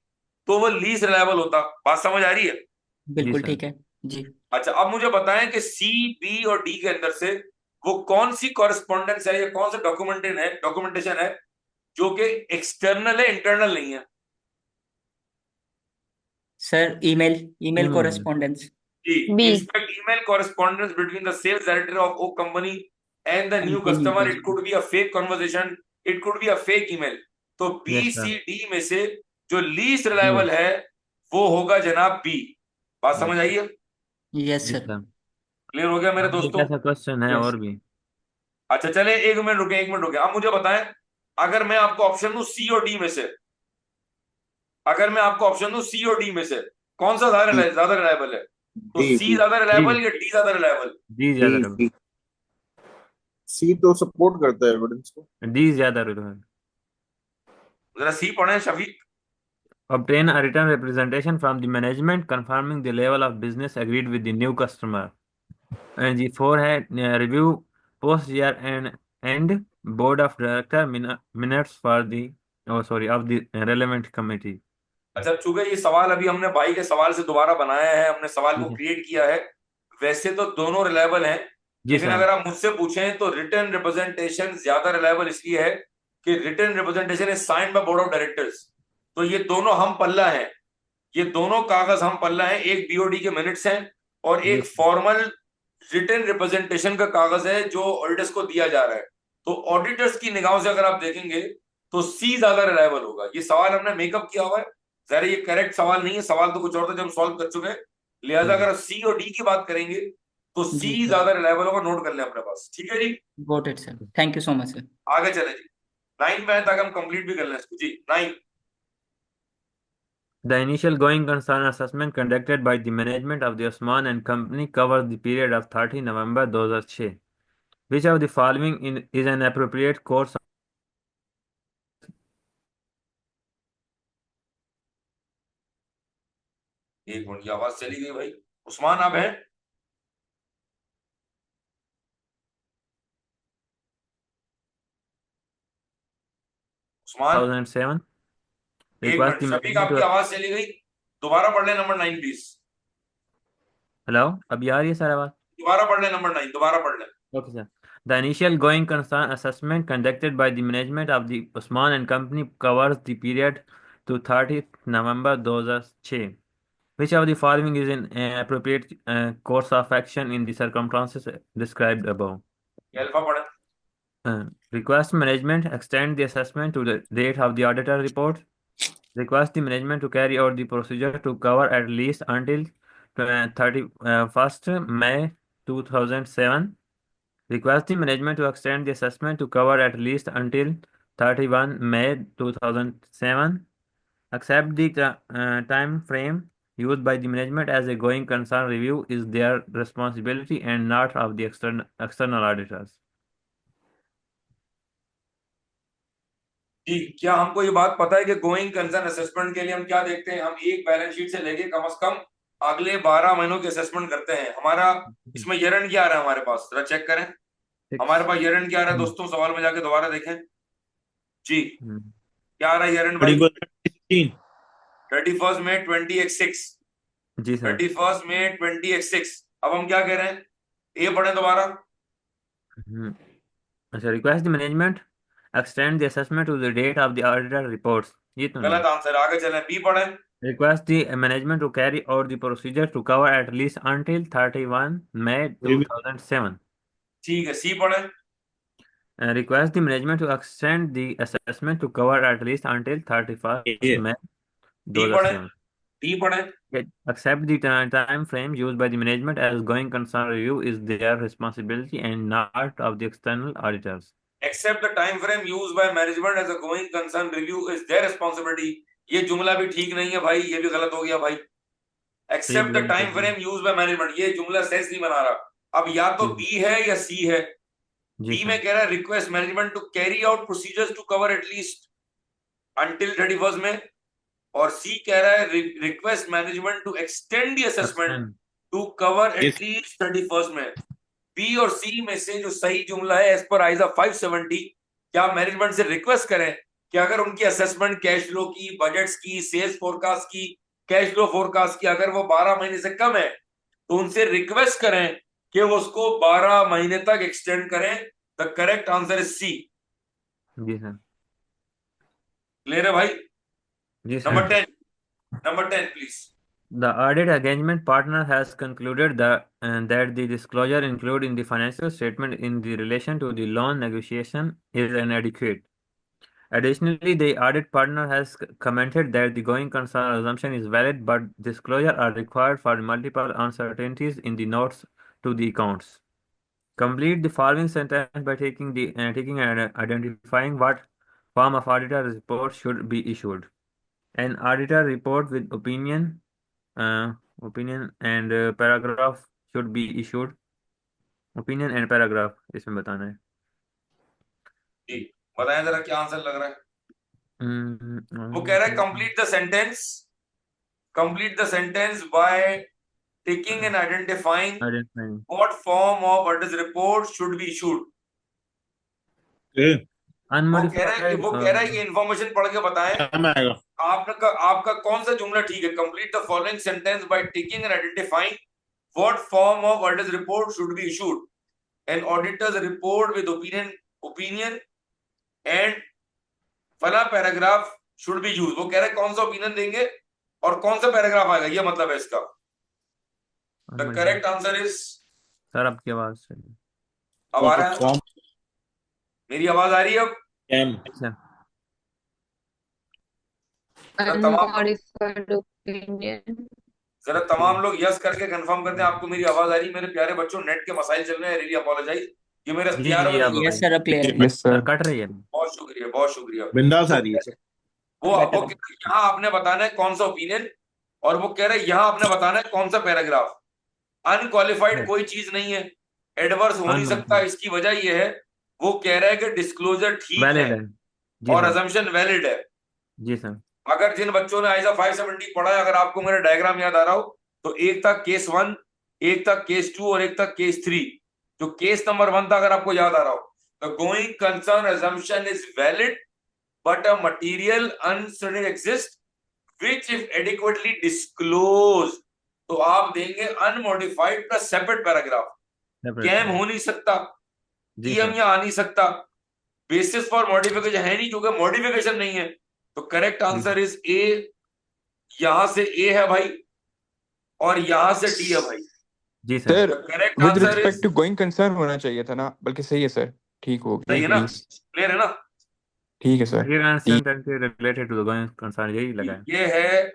तो वो लीस्ट रिलायबल होता। बात समझ आ रही है? जी बिल्कुल सर। ठीक है। जी। अच्छा, अब मुझे बताएं कि सी, बी और डी के अंदर से वो कौन सी कॉरेस्पॉन्डेंस है या कौन सा डॉक्यूमेंटेशन है जो कि एक्सटर्नल है, इंटरनल नहीं है? Sir email, email email. Correspondence. जी। B. Inspect email correspondence between the sales director of O company and the new new customer. It customer. Could be a fake conversation, it could be a fake email. तो yes B sir. C D में से जो least जी। Reliable है वो होगा जनाब B. बात समझ आई है? यस जी सर। सर। क्लियर हो गया मेरे हाँ, एक दोस्तों? ऐसा क्वेश्चन है यस। और भी। अच्छा चले, एक मिनट रुके, एक मिनट रुके। अब मुझे बताएं, अगर मैं आपको ऑप्शन दूं सी और डी में से, अगर मैं आपको ऑप्शन दूं सी और डी में से कौन सा ज्यादा रिलायबल है, तो डी सी डी ज्यादा जी। रिलायबल या डी ज्यादा रिलायबल? डी डी ज्यादा रहे। डी सी तो सपोर्ट करता है एविडेंस को। डी ज्यादा रहे। जरा सी पढ़े Shafiq. Obtain a written representation from the management confirming the level of business agreed with the new customer. And the four है review post year and board of director minutes for the of the relevant committee. अच्छा, चूंकि ये सवाल अभी हमने भाई के सवाल से दोबारा बनाया है, हमने सवाल को जी क्रिएट किया है। वैसे तो दोनों रिलायबल हैं, जी लेकिन सर। अगर आप मुझसे पूछें तो रिटर्न रिप्रेजेंटेशन ज्यादा रिलायबल इसलिए है कि written representation is signed by board of directors. तो ये दोनों हम पल्ला है, ये दोनों कागज हम पल्ला है। एक बीओडी के मिनट्स हैं और जी एक फॉर्मल रिटर्न रिप्रेजेंटेशन का कागज है जो ऑडिटर्स को दिया जा रहा है। तो ऑडिटर्स की निगाहों से अगर आप देखेंगे तो सी ज्यादा रिलायबल होगा। ये सवाल हमने मेकअप किया हुआ है, जरा ये करेक्ट सवाल नहीं है, सवाल तो कुछ और था जब हम सॉल्व कर चुके हैं। लिहाजा अगर आप सी और डी की बात करेंगे तो जी सी सर। ज्यादा रिलायबल होगा। नोट कर लें अपने पास, ठीक है जी। Got it sir, thank you so much sir. आगे चले जी, 9 पे तक हम कंप्लीट भी कर लें इसको जी। 9। The initial going concern assessment conducted by the management of the Osman and Company covered the period of 30 November 2006. Which of the following is an appropriate course? एक मिनट की आवाज चली गई भाई। उस्मान आप हैं? उस्मान? 2007. एक Request minute the Shafiq, management आपकी to आवाज चली गई। दोबारा पढ़ लें नंबर 9 प्लीज। hello. अभी आ रही है सर आवाज? दोबारा पढ़ लें नंबर 9, दोबारा पढ़ लें। Okay, sir. The initial going concern assessment conducted by the management of the Osman and Company covers the period to 30th November 2006. Which of the following is an appropriate course of action in the circumstances described above? ये alpha पढ़ें। Request management extend the assessment to the date of the auditor report. Request the management to carry out the procedure to cover at least until 31st May 2007. Request the management to extend the assessment to cover at least until 31 May 2007. Accept the time frame used by the management as a going concern review is their responsibility and not of the external auditors. जी, क्या हमको ये बात पता है कि going concern assessment के लिए हम क्या देखते हैं? हम एक बैलेंस शीट से लेके कम से कम अगले 12 महीनों की असेसमेंट करते हैं। हमारा इसमें ईयर एंड क्या आ रहा है हमारे पास, जरा चेक करें। हमारे पास ईयर एंड क्या आ रहा है दोस्तों? सवाल में जाके दोबारा देखें जी, क्या आ रहा है ईयर एंड भाई? 31 मई 20x6। जी सर। 31 मई 20x6। अब हम क्या कह रहे हैं? ए पढ़े दोबारा। अच्छा, request the management extend the assessment to the date of the auditor reports. ये तो नहीं। गलत आंसर, आगे चलें, बी पढ़े। Request the management to carry out the procedure to cover at least until 31 May 2007. ठीक है, सी पढ़े। Request the management to extend the assessment to cover at least until 31st May D पढ़े। 2007. D पढ़े। Accept the time frame used by the management as going concern review is their responsibility and not of the external auditors. Accept the time frame used by management as a going concern review is their responsibility। ये जुमला भी ठीक नहीं है भाई, ये भी गलत हो गया भाई। Accept the time frame used by management, ये जुमला सेंस नहीं बना रहा। अब या तो बी है या सी है। बी में कह रहा है request management to carry out procedures to cover at least until 31 में, और सी कह रहा है request management to extend the assessment to cover at least 31 में। बी और सी में से जो सही जुमला है एज पर आइजा 570, क्या मैनेजमेंट से रिक्वेस्ट करें कि अगर उनकी असेसमेंट कैश फ्लो की, बजट्स की, सेल्स फोरकास्ट की, कैश फ्लो फोरकास्ट की अगर वो 12 महीने से कम है तो उनसे रिक्वेस्ट करें कि वो उसको 12 महीने तक एक्सटेंड करें। The correct answer is C. जी सर। क्लियर है भाई? जी sir. Number 10 please. The audit engagement partner has concluded that the disclosure included in the financial statement in the relation to the loan negotiation is inadequate. Additionally, the audit partner has commented that the going concern assumption is valid, but disclosure are required for multiple uncertainties in the notes to the accounts. Complete the following sentence by taking and identifying what form of auditor report should be issued. An auditor report with opinion and paragraph should be issued. Opinion and paragraph इसमें बताना है। जी, बताएं जरा क्या answer लग रहा है। वो कह रहा है complete the sentence by taking and identifying what form of audit report should be issued. वो कह रहा है कि इंफॉर्मेशन पढ़ के बताएं आपका कौन सा जुमला ठीक है। Complete the following sentence by taking and identifying what form of audit report should be issued. An auditors report with opinion and फला पैराग्राफ शुड बी यूज। वो कह रहे हैं कौन सा ओपिनियन देंगे और कौन सा पैराग्राफ आएगा, ये मतलब है इसका। The correct answer is sir आपकी आवाज से अब आ रहा है, मेरी आवाज आ रही है अब? जरा तमाम लोग यस करके कंफर्म करते हैं आपको मेरी आवाज आ रही है। मेरे प्यारे बच्चों, नेट के मसाइल चल रहे हैं, रियली अपोलोजाइज। ये मेरे इख्तियार में नहीं है। Yes sir, clear. Sir cut रही है। बहुत शुक्रिया, बहुत शुक्रिया। बिंदास आ रही है। वो यहाँ आपने बताना है कौन सा ओपिनियन, और वो कह रहे हैं यहाँ आपने बताना है कौन सा पैराग्राफ। अनक्वालिफाइड कोई चीज नहीं है, एडवर्स हो नहीं सकता। इसकी वजह यह है वो कह रहा है कि डिस्क्लोजर ठीक है और अजम्पशन वैलिड है। जी सर। अगर जिन बच्चों ने आइजा 570 पढ़ा है, अगर आपको मेरा डायग्राम याद आ रहा हो, तो एक था केस 1, एक था केस 2 और एक था केस 3। जो केस नंबर 1 था, अगर आपको याद आ रहा हो, the going concern assumption is valid but a material uncertainty exist which if adequately disclose, तो आप देंगे अनमॉडिफाइड प्लस सेपरेट पैराग्राफ। कैम हो नहीं सकता, ईएम या आ नहीं सकता, बेसिस फॉर मॉडिफिकेशन है नहीं, क्योंकि मॉडिफिकेशन नहीं है। तो करेक्ट आंसर इज ए। यहां से ए है भाई और यहां से डी है भाई। जी sir. Correct with answer respect to going concern होना चाहिए था ना, बल्कि सही है सर, ठीक हो गया। सही है ना? क्लियर है ना? ठीक है sir. Related to the going concern यही लगा है। ये है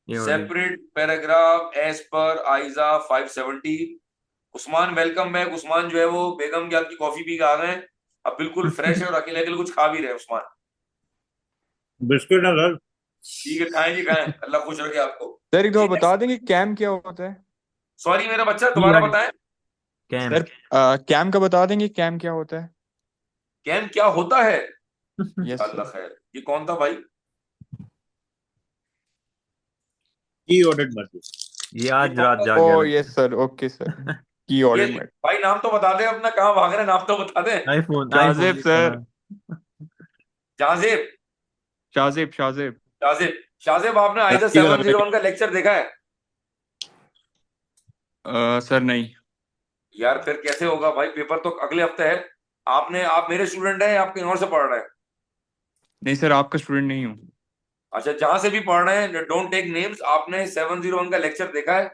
separate paragraph as per ISA 570। Usman welcome back. Usman जो है वो बेगम की आपकी कॉफी पी के आ गए, अब बिल्कुल फ्रेश है और अकेले अकेले कुछ खा भी रहे। उस्मान बिस्कुट है सर। ठीक है, खाएं जी खाएं, अल्लाह खुश रखे आपको। सर एक दो बता देंगे कैम क्या होता है? सॉरी मेरा बच्चा, दोबारा बताएं। सर कैम का बता देंगे, कैम क्या होता है? कैम क्या होता है? यस अल्लाह सर। खैर। ये कौन था भाई? की ऑडिट मैटर। ये ये आज कौन रात था? जाग गया ओ लगता यस सर, ओके सर। की ये ऑडिट मैटर। भाई नाम तो बता दे अपना, कहाँ भाग रहे हैं, नाम तो बता दे। है। आईफोन आईफोन शाहजेब लिखा सर, ना। जाजेब। शाहजेब शाहजेब। शाहजेब। शाहजेब, आपने आइजा प्रैक्टिकल 701 का लेक्चर देखा है? सर नहीं। यार फिर कैसे होगा भाई, पेपर तो अगले हफ्ते है। आप मेरे स्टूडेंट हैं, आप कहीं और से पढ़ रहे हैं? नहीं सर, आपका स्टूडेंट नहीं हूँ। अच्छा, जहां से भी पढ़ रहे हैं, डोंट टेक नेम्स। आपने 701 का लेक्चर देखा है?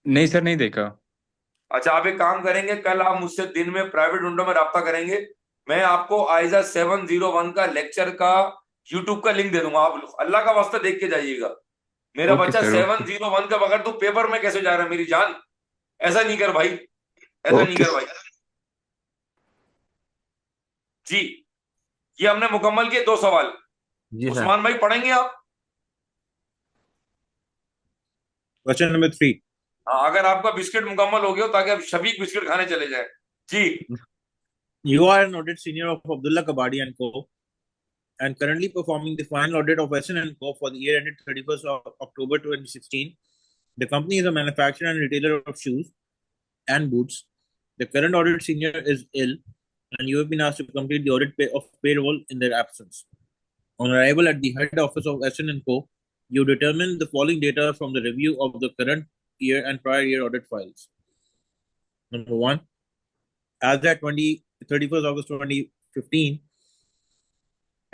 नहीं सर, नहीं देखा। अच्छा, आप एक काम करेंगे, कल आप मुझसे दिन में प्राइवेट विंडो में राब्ता करेंगे। मैं आपको आइजा 701 का लेक्चर का यूट्यूब का लिंक दे दूंगा, आप अल्लाह का वास्ता देख के जाइएगा। मेरा ओके बच्चा सर, ओके। 701 के बगैर तू पेपर में कैसे जा रहा है मेरी जान? ऐसा नहीं कर भाई, ऐसा नहीं ओके कर भाई। जी, ये हमने मुकम्मल किए 2 सवाल। जी सर। उस्मान भाई पढ़ेंगे आप? Question number 3. हाँ, अगर आपका बिस्किट मुकम्मल हो गया हो, ताकि आप शबीक बिस्किट खाने चले जाए। जी। You are an audit senior of Abdullah Kabadi and Co. and currently performing the final audit of SN & Co. for the year ended 31st of October 2016. The company is a manufacturer and retailer of shoes and boots. The current audit senior is ill, and you have been asked to complete the audit of payroll in their absence. On arrival at the head office of SN & Co., you determine the following data from the review of the current year and prior year audit files. Number one, as at 31st August 2015,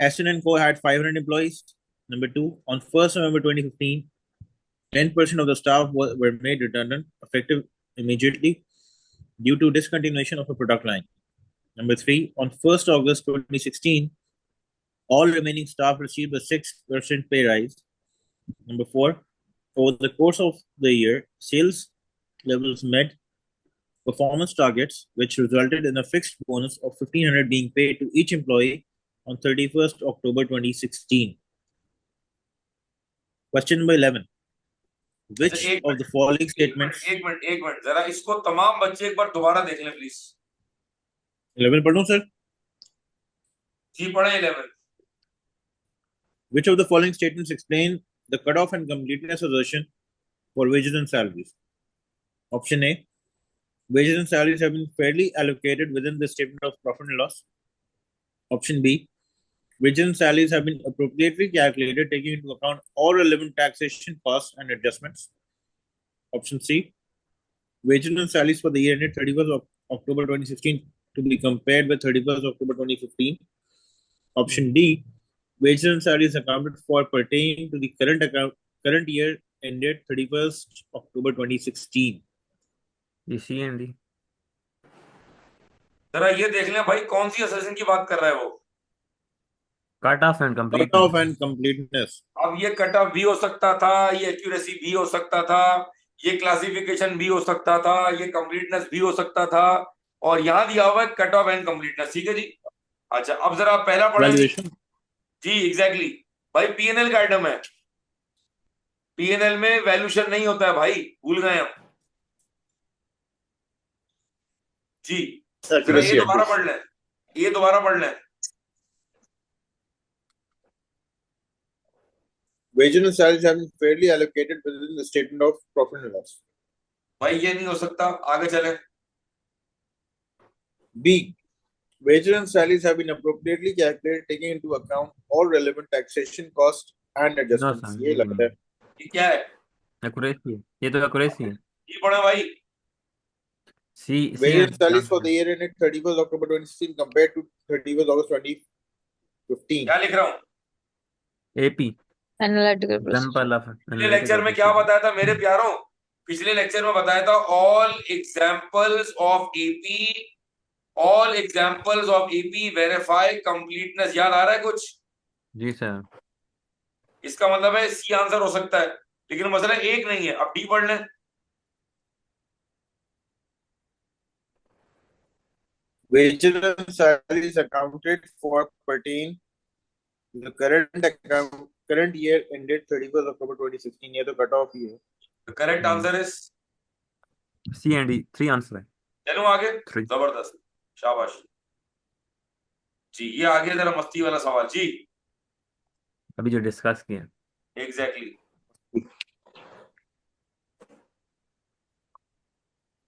SN & Co. had 500 employees. Number two, on 1st November 2015, 10% of the staff were made redundant, effective immediately due to discontinuation of a product line. Number three, on 1st August 2016, all remaining staff received a 6% pay rise. Number four, over the course of the year, sales levels met performance targets, which resulted in a fixed bonus of 1,500 being paid to each employee on 31st October 2016. Question number 11. अच्छा, Which एक of minute the following एक minute statements? एक minute एक minute, जरा इसको तमाम बच्चे एक बार दोबारा देख लें प्लीज। 11 पढ़ूं sir? जी पढ़े 11। Which of the following statements explain the cutoff and completeness assertion for wages and salaries? Option A. Wages and salaries have been fairly allocated within the statement of profit and loss. Option B. Wages and salaries have been appropriately calculated, taking into account all relevant taxation costs and adjustments. Option C. Wages and salaries for the year ended 31st of October 2016 to be compared with 31st October 2015. Option D. Wages and salaries accounted for pertaining to the current year ended 31st October 2016. ये सी and D. जरा ये देख लें भाई, कौन सी assassin की बात कर रहा है वो? Cut off and complete. Cutoff and completeness. अब ये कट ऑफ भी हो सकता था, ये एक्यूरेसी भी हो सकता था, ये क्लासिफिकेशन भी हो सकता था, ये कंप्लीटनेस भी हो सकता था, और यहां दिया हुआ है कट ऑफ एंड कंप्लीटनेस। ठीक है जी। अच्छा, अब जरा पहला पढ़ें जी। Valuation. जी एग्जैक्टली। भाई पीएनएल का आइटम है, पीएनएल में वैल्यूशन नहीं होता है भाई, भूल गए हम। जी, जरा ये Accuracy दोबारा address. पढ़ लें, ये दोबारा पढ़ लें। Wages and salaries have been fairly allocated within the statement of profit and loss. भाई ये नहीं हो सकता, आगे चले। B. Wages and salaries have been appropriately calculated, taking into account all relevant taxation costs and no adjustments. Sir, ये लगता है. ये क्या है? एक्यूरेसी है, ये तो एक्यूरेसी है। ये पढ़े भाई। सी Wages and and salaries for the year ended 31st October 2016 compared to 31st August 2015. क्या लिख रहा हूँ? एपी एनालिटिकल एग्जांपल ऑफ पिछले लेक्चर में क्या बताया था मेरे प्यारों? पिछले लेक्चर में बताया था all examples of AP, all examples of AP verify completeness. याद आ रहा है कुछ? जी सर। इसका मतलब है सी आंसर हो सकता है, लेकिन मसला एक नहीं है। अब डी पढ़ लें। Wages and salaries accounted for pertain to the current year ended 31st October 2016. ये तो कट ऑफ ही है. Correct answer is C and D, 3 answer है। चलो आगे। 3। जबरदस्त, शाबाश। जी ये आ गया जरा मस्ती वाला सवाल जी। अभी जो डिस्कस किया। Exactly.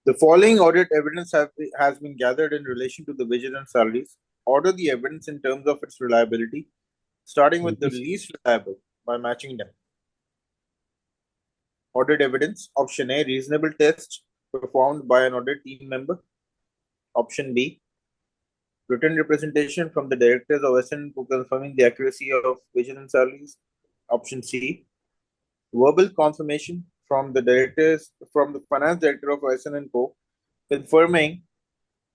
The following audit evidence has been gathered in relation to the wages and salaries. Order the evidence in terms of its reliability, starting with the least reliable by matching them. Audit evidence. Option A, reasonable tests performed by an audit team member. Option B, written representation from the directors of SN confirming the accuracy of wages and salaries. Option C, verbal confirmation from the finance director of SN & Co. confirming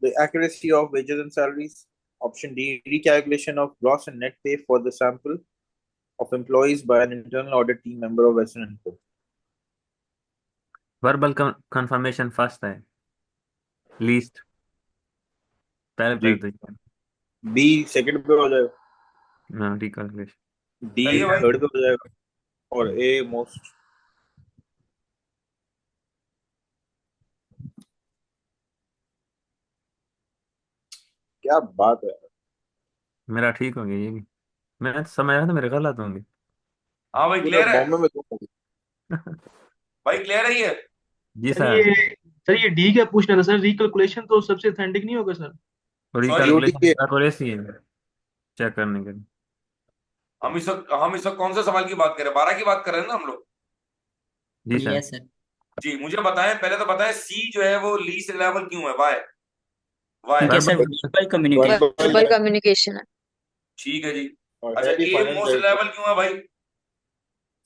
the accuracy of wages and salaries. Option D, recalculation of gross and net pay for the sample of employees by an internal audit team member of SN & Co. Verbal confirmation first है, least पहले जी। देखिए। B second पे हो जाएगा, हाँ, recalculation. D सही है भाई। थर्ड पे हो जाएगा और ए मोस्ट। क्या बात है, मेरा ठीक हो गया ये भी। मैं तो समझ रहा था मेरे गलत होंगे। हाँ भाई पूरे क्लियर है, बॉम्बे में तुम होगी। भाई क्लियर है ये। जी सर सर। ये डी क्या पूछना था सर? रिकैलकुलेशन तो सबसे ऑथेंटिक नहीं होगा sir? Sorry UTA recalculation accuracy है चेक करने के लिए। हम इस वक्त कौन से सवाल की बात कर रहे हैं? 12 की बात कर रहे हैं ना हम लोग। जी सर। Yes sir. जी मुझे बताएं, पहले तो बताएं सी जो है वो लीस्ट लेवल क्यों है? वाई? वाई? ठीक है sir, verbal verbal communication. Verbal communication है। ठीक है जी। और अच्छा है भी ए फाइनेंस मोस्ट डायरेक्टर। लेवल क्यों है भाई?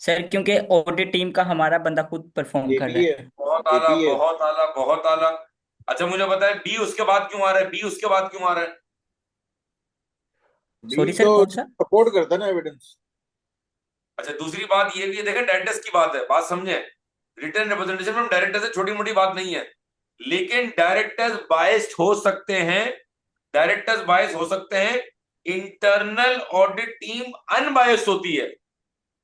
सर क्योंकि ऑडिट टीम का हमारा बंदा खुद परफॉर्म ए कर बी रहा है। है, बहुत ए आला, बी है। बहुत आला, बहुत आला। अच्छा मुझे बताएं बी उसके बाद क्यों आ रहा है? बी उसके बाद क्यों आ रहा है? बी सॉरी तो सर, कौन सा? सपोर्ट करता है ना एविडेंस। अच्छा दूसरी बात ये भी है, देखें डायरेक्टर्स की बात है, बात समझे। रिटर्न रिप्रेजेंटेशन फ्रॉम डायरेक्टर से छोटी मोटी बात नहीं है, लेकिन डायरेक्टर्स बायस्ड हो सकते हैं, डायरेक्टर्स बायस हो सकते हैं। इंटरनल ऑडिट टीम अनबायस्ड होती है, यस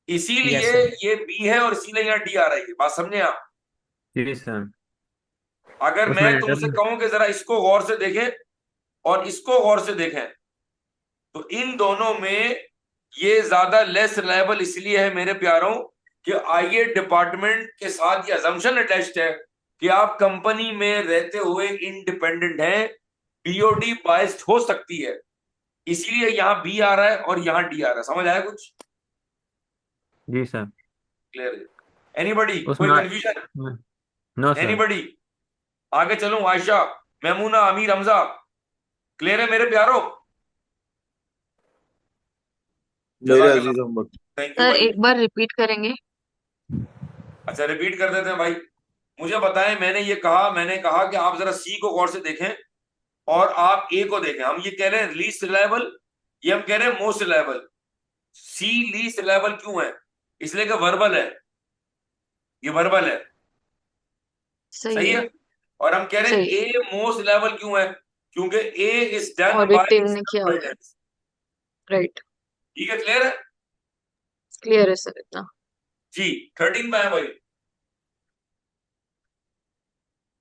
इसीलिए सर। ये बी है और इसीलिए यहाँ डी आ रही है। बात समझे आप? जी सर। अगर उसमें मैं तुमसे कहूं कि जरा इसको गौर से देखें और इसको गौर से देखें, तो इन दोनों में ये ज्यादा लेस रिलायबल इसलिए है मेरे प्यारों कि आईए डिपार्टमेंट के साथ ये अजम्पशन अटैच्ड है कि आप कंपनी में रहते हुए इंडिपेंडेंट हैं, बीओडी बायस्ड हो सकती है, इसीलिए यहां बी आ रहा है और यहां डी आ रहा है। समझ आया कुछ? जी सर। क्लियर? एनीबडी कोई उसमें कंफ्यूजन? No sir. एनीबडी? आगे चलूं? आयशा, मेमूना, अमीर, हमजा, क्लियर है मेरे प्यारों? मेरे अजीज हम थैंक यू सर भाई। एक बार रिपीट करेंगे? अच्छा रिपीट कर देते हैं भाई। मुझे बताएं, मैंने कहा कि आप जरा सी को गौर से देखें और आप ए को देखें। हम ये कह रहे हैं लीस्ट रिलायबल, ये हम कह रहे हैं मोस्ट रिलायबल। सी लीस्ट रिलायबल क्यों है? इसलिए कि वर्बल है, ये वर्बल है। सही है। और हम कह रहे हैं सही। ए मोस्ट रिलायबल क्यों है? क्योंकि A is done audit by team ने किया होगा। राइट, ठीक है, क्लियर है क्लियर है सर इतना। जी। 13 पे है भाई।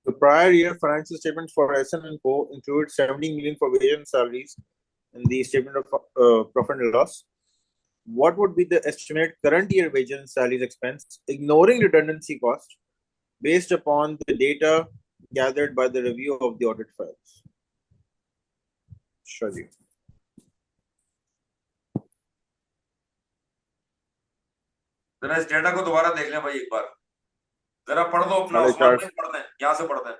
The prior year financial statements for SN & Co. include 17 million for wages and salaries in the statement of profit and loss. What would be the estimated current year wages and salaries expense, ignoring redundancy cost, based upon the data gathered by the review of the audit files? Sure. जरा इस data को दोबारा देख लें भाई एक बार, जरा पढ़ दो अपना, साढ़े उस्मान चार। भाई पढ़ते हैं, यहां से पढ़ते हैं।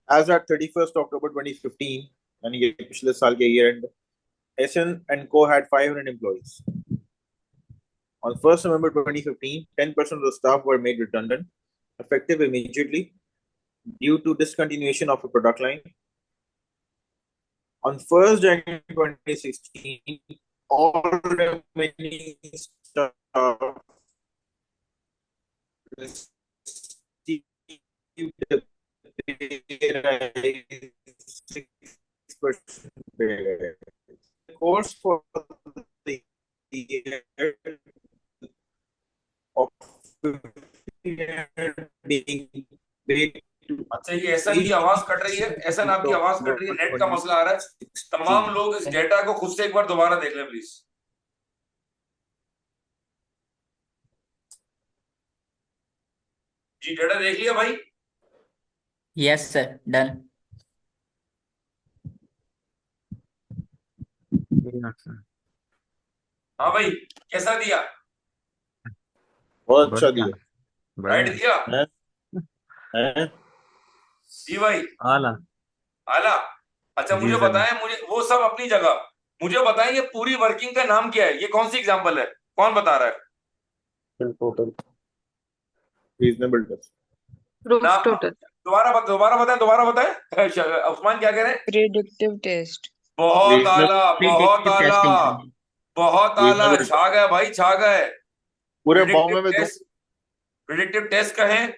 As at 31st October 2015, यानी कि पिछले साल के year end, SN & Co. had 500 employees. On 1st November 2015, 10% of the staff were made redundant, effective immediately due to discontinuation of a product line. On 1st January 2016, all remaining staff received a pay rise 6% pay rise. The course for the year of being paid to अच्छा ये एहसन की आवाज cut रही है, एहसन आपकी आवाज cut रही है, नेट का मसला आ रहा है। तमाम लोग इस डेटा को खुद से एक बार दोबारा देख लें प्लीज। जी डेटा देख लिया भाई? Yes sir, done. हाँ भाई, कैसा दिया? बहुत अच्छा बढ़िया दिया राइट बढ़िया दिया? है, है? जी भाई, आला आला। अच्छा जी मुझे सर। बताएं, मुझे वो सब अपनी जगह, मुझे बताएं ये पूरी वर्किंग का नाम क्या है? ये कौन सी एग्जांपल है? कौन बता रहा है? Total reasonable test. ना, प्रूफ टोटल। दोबारा बताएं उस्मान क्या कह रहे हैं? Predictive test. बहुत रीजनेबल आला, बहुत प्रिडिक्टिव आला, टेस्टिंग सर। बहुत आला, रीजनेबल छा गए भाई, छा गए। पूरे प्रिडिक्टिव बॉम्बे में दो। टेस्ट, प्रिडिक्टिव टेस्ट कहें,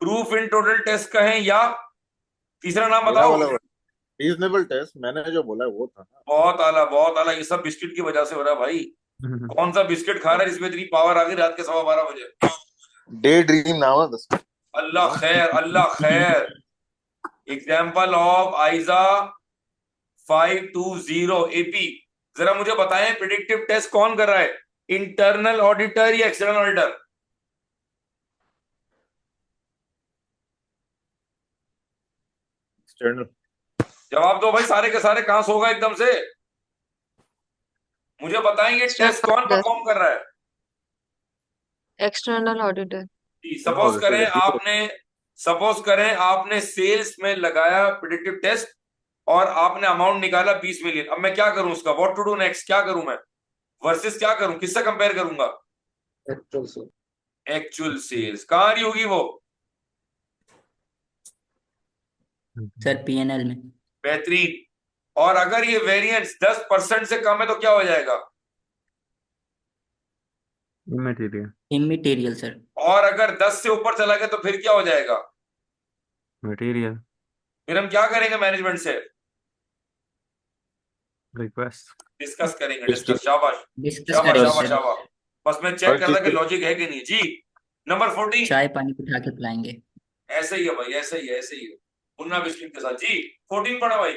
प्रूफ इन टोटल टेस्ट कहें, या तीसरा नाम मेरा बताओ। वाला रीजनेबल टेस्ट मैंने जो बोला है वो था ना। बहुत आला, बहुत आला। ये सब बिस्किट की वजह से हो रहा है भाई। कौन सा बिस्किट खा रहा है जिसमें इतनी पावर आ गई रात के 12:15 बजे? डे ड्रीम नाम है बस। अल्लाह खैर, अल्लाह खैर। Example of ISA 520 AP. जरा मुझे बताएं प्रिडिक्टिव टेस्ट कौन कर रहा है? इंटरनल ऑडिटर या एक्सटर्नल ऑडिटर? एक्सटर्नल। जवाब दो भाई, सारे के सारे कहां सो गए एकदम से? मुझे बताएं ये टेस्ट कौन परफॉर्म कर रहा है? External auditor. सपोज करें आपने, सपोज करें आपने सेल्स में लगाया प्रिडिक्टिव टेस्ट और आपने अमाउंट निकाला 20 मिलियन। अब मैं क्या करूं उसका? What to do next? क्या करूं मैं? वर्सेस क्या करूं? किससे कंपेयर करूंगा? Actual sales. कहां आ रही होगी वो? सर पीएनएल में। बेहतरीन। और अगर ये वेरिएंस 10% से कम है तो क्या हो जाएगा? Immaterial immaterial sir. और अगर 10 से ऊपर चला गया तो फिर क्या हो जाएगा? मटेरियल फिर हम क्या करेंगे मैनेजमेंट से? रिक्वेस्ट डिस्कस करेंगे, डिस्कस। शाबाश, डिस्कस शाबाश, करेंगे शाबाश, सर। शाबाश। बस मैं चेक हर कर चीज रहा कि लॉजिक है कि नहीं। जी नंबर 14। चाय पानी उठा के पिलाएंगे। ऐसे ही है भाई, ऐसे ही है, ऐसे ही है। मुन्ना बिस्किट के साथ। जी 14 पढ़ा भाई।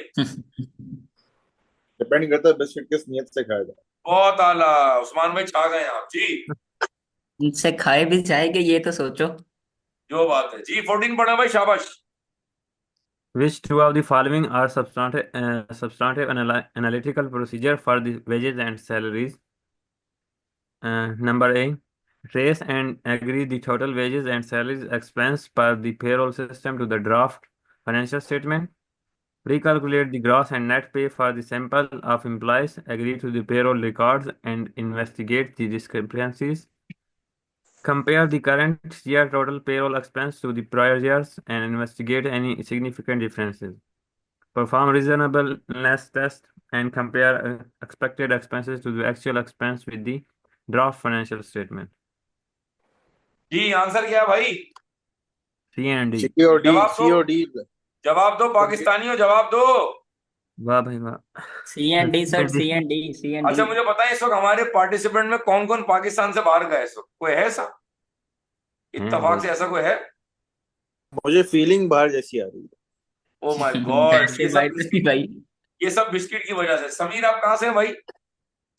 डिपेंड करता है बिस्किट किस नियत से खाया जाए। बहुत आला, उस्मान भाई छा गए आप जी। इनसे खाए भी जाएंगे ये तो सोचो। जो बात है जी, 14 पढ़ा भाई, शाबाश। Which two of the following are substantive analytical procedure for the wages and salaries? Number A, trace and agree the total wages and salaries expense per the payroll system to the draft financial statement. Recalculate the gross and net pay for the sample of employees. Agree to the payroll records and investigate the discrepancies. Compare the current year total payroll expense to the prior years and investigate any significant differences. Perform reasonableness test and compare expected expenses to the actual expense with the draft financial statement. जी answer क्या है भाई? C and D. COD जवाब दो, COD. जवाब दो पाकिस्तानियों, जवाब दो। वाह भाई वाह। C and D sir, C and D, C and अच्छा डी। मुझे बताएं इस वक्त हमारे पार्टिसिपेंट में कौन कौन पाकिस्तान से बाहर गए? इस वक्त कोई है ऐसा? इत्तेफाक से ऐसा कोई है? मुझे फीलिंग बाहर जैसी आ रही है। ओ माय गॉड, वैसे भाई तो भाई। ये सब बिस्किट की वजह से। समीर आप कहां से हैं भाई?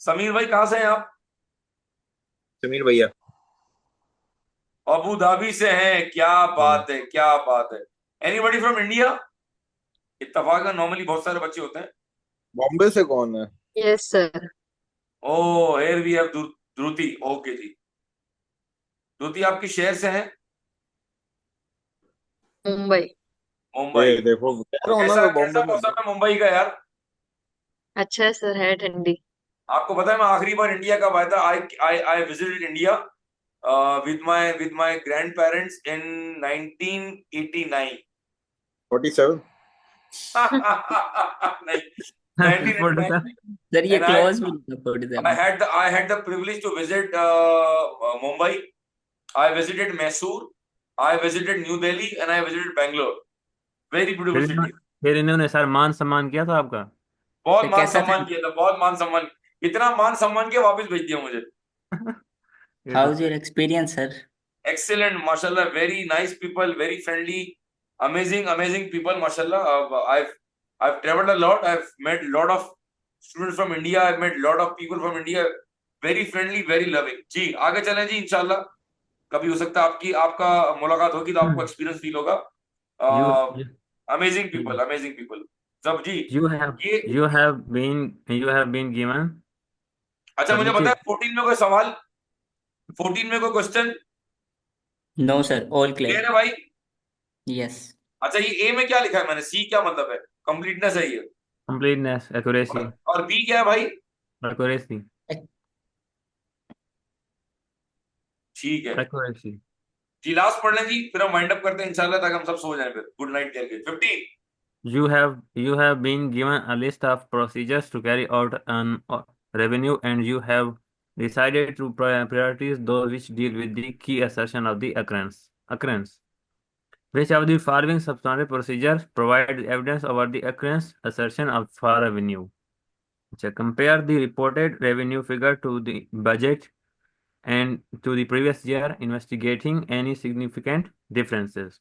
समीर भाई कहां से हैं आप? समीर भैया अबू धाबी से हैं। क्या बात है, क्या बात है। Anybody from India? इत्तेफाक है, नॉर्मली बहुत सारे बच्चे होते हैं। बॉम्बे से कौन है? Yes sir. O here we have Druti. Okay जी, द्रुति आपकी शहर से हैं? मुंबई। मुंबई। देखो कह रहा हूँ ना, कैसा तो बॉम्बे कैसा में मौसम है मुंबई का यार? अच्छा है सर, है ठंडी। आपको पता है मैं आखिरी बार इंडिया कब आया था? I I I visited India with my grandparents in 1989. 47। नहीं, 1989. सर ये And I क्लॉज भी नहीं था 47। I had the privilege to visit Mumbai. I visited Mysore. I visited New Delhi and I visited Bangalore. Very beautiful city. फिर इन्होंने sir मान सम्मान किया था आपका? बहुत तो मान कैसा था? सम्मान किया था, बहुत मान सम्मान। इतना मान सम्मान किया वापस भेज दिया मुझे। ये हाउ तो is your experience sir? Excellent, mashallah, very nice people, very friendly. amazing people, mashallah. I've traveled a lot. I've met a lot of students from India. I've met a lot of people from India. Very friendly, very loving. जी आगे चलें जी, इंशाल्लाह कभी हो सकता है आपका मुलाकात होगी तो आपको एक्सपीरियंस फील होगा. You amazing people. सब जी you have ये you have been given अच्छा मुझे permitted. बताया 14 में कोई सवाल, 14 में कोई question no sir, all clear clear. है भाई? यस. अच्छा ये ए में क्या लिखा है मैंने, सी क्या मतलब है? कंप्लीटनेस है ये. Completeness, accuracy, और बी क्या है भाई? accuracy, ठीक है accuracy. जी, लास्ट पढ़ लें जी, फिर हम वाइंड अप करते हैं इंशाल्लाह, ताकि हम सब सो जाएं, फिर गुड नाइट कह के. 15 You have been given a list of procedures to carry out an revenue, and you have decided to prioritize those which deal with the key assertion of the occurrence. Which of the following substantive procedures provide evidence about the occurrence assertion of for revenue? Compare the reported revenue figure to the budget and to the previous year, investigating any significant differences.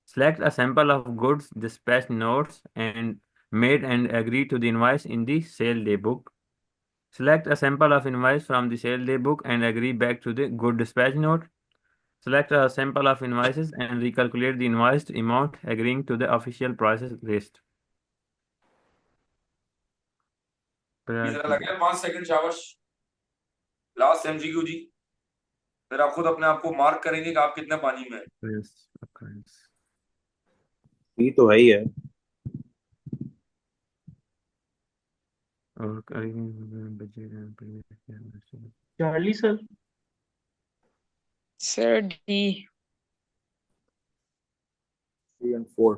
Select a sample of goods dispatch notes and made and agree to the invoice in the sale day book. Select a sample of invoice from the sale day book and agree back to the good dispatch note. Select a sample of invoices and recalculate the invoiced amount agreeing to the official prices list. जरा लगे 5 second शाबाश. Last MCQ जी, फिर आप खुद अपने आप को mark करेंगे कि आप कितने पानी में है. ये तो है ही है. और Charlie sir. Sir D. 3 and 4.